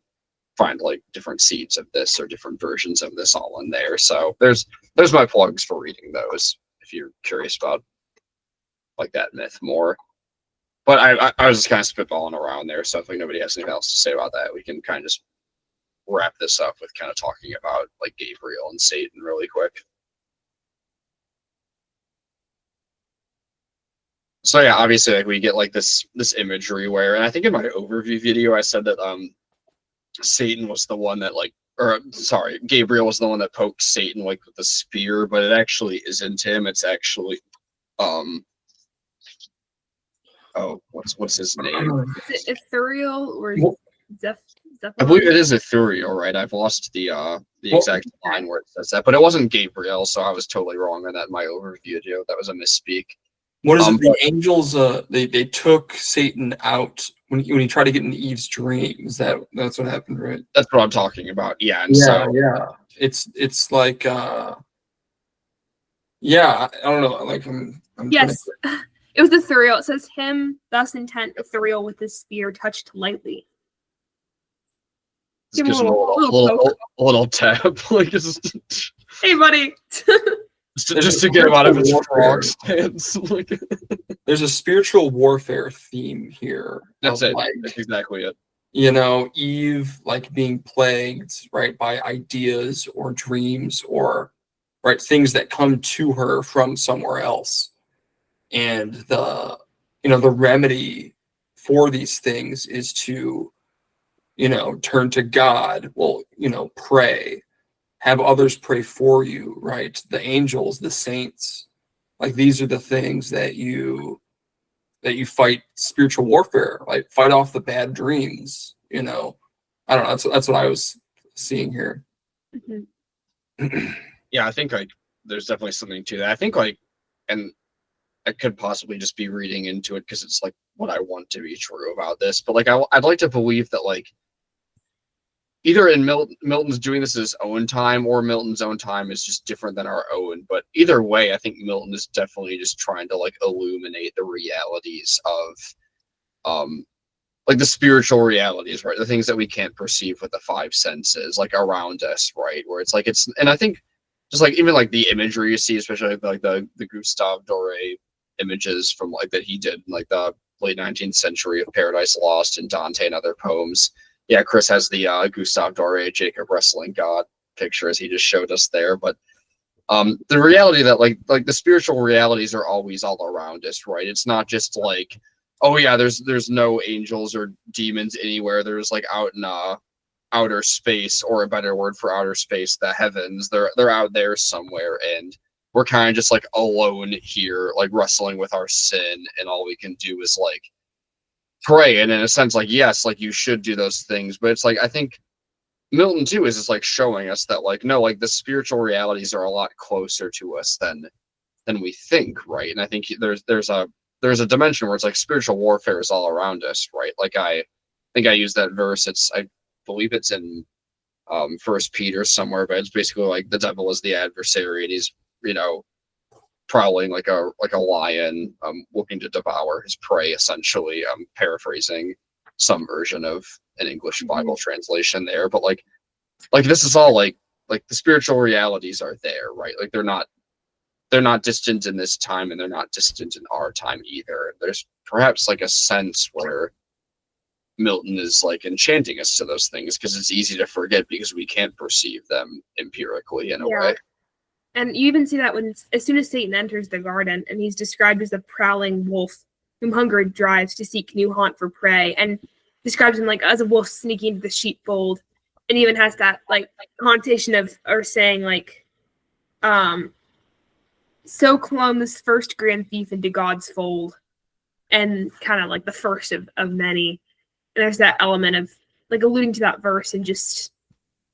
find like different seeds of this or different versions of this all in there. So there's my plugs for reading those if you're curious about like that myth more. But I was just kind of spitballing around there. So if like nobody has anything else to say about that, we can kind of just wrap this up with kind of talking about like Gabriel and Satan really quick. So yeah, obviously like we get like this imagery where, and I think in my overview video I said that Satan was the one that like, or sorry, Gabriel was the one that poked Satan like with the spear, but it actually isn't him. It's actually, oh, what's his name? Is it ethereal or I believe it is ethereal, right? I've lost the exact line where it says that, but it wasn't Gabriel, so I was totally wrong on that in my overview video. That was a misspeak. What is it? The angels, they took Satan out when he tried to get into Eve's dreams. That's what happened, right? That's what I'm talking about. Yeah, and it's like, yeah, I don't know. Like, I'm yes, it was ethereal. It says him, thus intent ethereal with his spear touched lightly. Give him a little tap, like hey, buddy. just to get him out of his frog stance. There's a spiritual warfare theme here. That's it. Like, that's exactly it. You know, Eve like being plagued, right, by ideas or dreams or right things that come to her from somewhere else. And the remedy for these things is to, turn to God. Well, pray. Have others pray for you, right? The angels, the saints, like these are the things that you fight spiritual warfare, like fight off the bad dreams. I don't know. That's what I was seeing here. Mm-hmm. Yeah, I think like there's definitely something to that. I think like, and I could possibly just be reading into it because it's like what I want to be true about this, but like I'd like to believe that like either in Milton's doing this at his own time or Milton's own time is just different than our own. But either way, I think Milton is definitely just trying to like illuminate the realities of like the spiritual realities, right? The things that we can't perceive with the five senses, like around us, right? Where it's like and I think just like even like the imagery you see, especially like the Gustave Doré images from like that he did in like the late 19th century of Paradise Lost and Dante and other poems. Yeah, Chris has the Gustave Doré Jacob wrestling God picture as he just showed us there. But the reality that like the spiritual realities are always all around us, right? It's not just like, oh yeah, there's no angels or demons anywhere. There's like out in outer space, or a better word for outer space, the heavens. They're out there somewhere, and we're kind of just like alone here, like wrestling with our sin, and all we can do is like pray. And in a sense, like, yes, like you should do those things, but it's like I think Milton too is just like showing us that like no, like the spiritual realities are a lot closer to us than we think, right? And I think there's a dimension where it's like spiritual warfare is all around us, right? Like I think I used that verse. I believe it's in First Peter somewhere, but it's basically like the devil is the adversary, and he's prowling like a lion, looking to devour his prey, essentially. Paraphrasing some version of an English Bible translation there, but like this is all like the spiritual realities are there, right? Like they're not distant in this time, and they're not distant in our time either. There's perhaps like a sense where Milton is like enchanting us to those things because it's easy to forget because we can't perceive them empirically in a way. And you even see that as soon as Satan enters the garden, and he's described as a prowling wolf whom hunger drives to seek new haunt for prey, and describes him like as a wolf sneaking into the sheepfold, and even has that like connotation of, or saying like, so clomb this first grand thief into God's fold. and kind of like the first of many. And there's that element of like alluding to that verse and just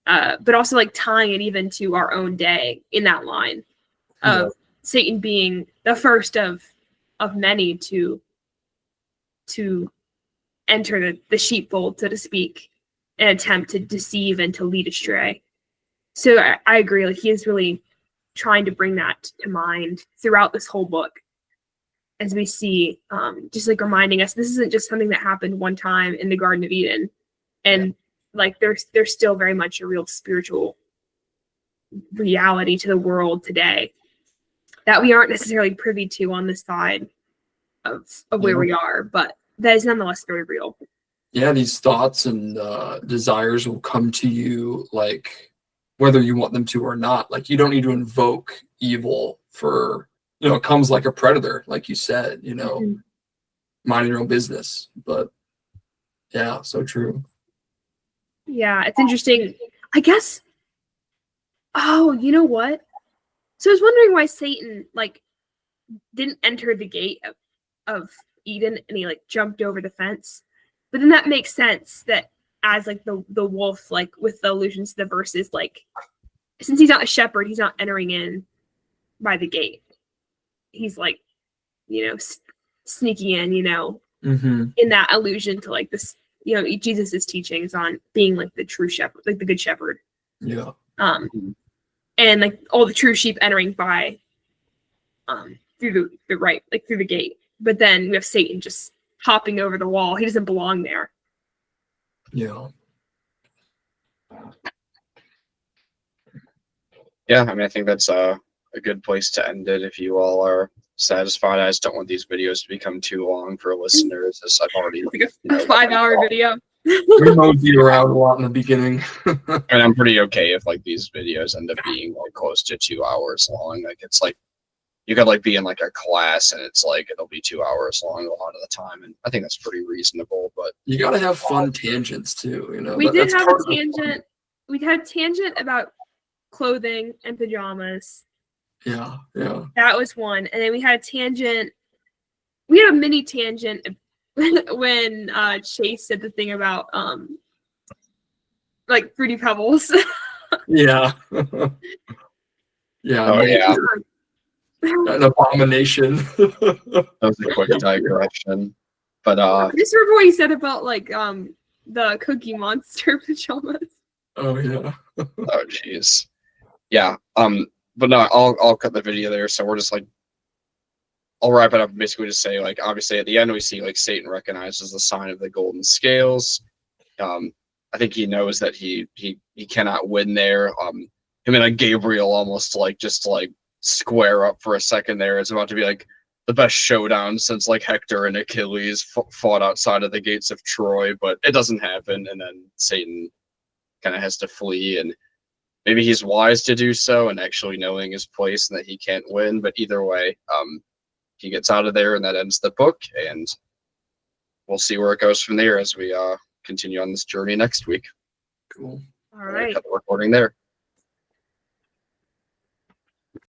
but also like tying it even to our own day in that line of Satan being the first of many to enter the sheepfold, so to speak, and attempt to deceive and to lead astray. So I agree. Like he is really trying to bring that to mind throughout this whole book, as we see, just like reminding us this isn't just something that happened one time in the Garden of Eden, and like there's still very much a real spiritual reality to the world today that we aren't necessarily privy to on this side of where we are, but that is nonetheless very real. Yeah, these thoughts and desires will come to you, like whether you want them to or not. Like you don't need to invoke evil for, it comes like a predator, like you said, minding your own business. But yeah, so true. Yeah, it's interesting. I guess. Oh, you know what? So I was wondering why Satan like didn't enter the gate of Eden and he like jumped over the fence. But then that makes sense that as like the wolf, like with the allusions to the verses, like since he's not a shepherd, he's not entering in by the gate. He's like, sneaking in, in that allusion to like this, Jesus's teachings on being like the true shepherd, like the good shepherd. Yeah. And like all the true sheep entering by through the right, like through the gate. But then we have Satan just hopping over the wall. He doesn't belong there. Yeah. Yeah, I mean, I think that's a good place to end it. If you all are satisfied, I just don't want these videos to become too long for listeners, as I've already Like a 5-hour video. We moseyed around a lot in the beginning. And I'm pretty okay if like these videos end up being like close to 2 hours long. Like it's like you could like be in like a class and it's like it'll be 2 hours long a lot of the time, and I think that's pretty reasonable. But you gotta have fun tangents too, We did have a tangent. We had a tangent about clothing and pajamas. Yeah. That was one. And then we had a tangent. We had a mini tangent when Chase said the thing about like Fruity Pebbles. Yeah. Yeah. Oh, yeah. An abomination. That was a quick digression. But I just remember what you said about like the Cookie Monster pajamas. Oh yeah. oh jeez. Yeah. But no, I'll cut the video there. So we're just like, I'll wrap it up and basically just say, like, obviously at the end we see like Satan recognizes the sign of the golden scales. I think he knows that he cannot win there. Him and like Gabriel almost like just like square up for a second there. It's about to be like the best showdown since like Hector and Achilles fought outside of the gates of Troy, but it doesn't happen. And then Satan kind of has to flee, and maybe he's wise to do so and actually knowing his place and that he can't win. But either way, he gets out of there, and that ends the book, and we'll see where it goes from there as we continue on this journey next week. Cool. All right. Cut the recording there.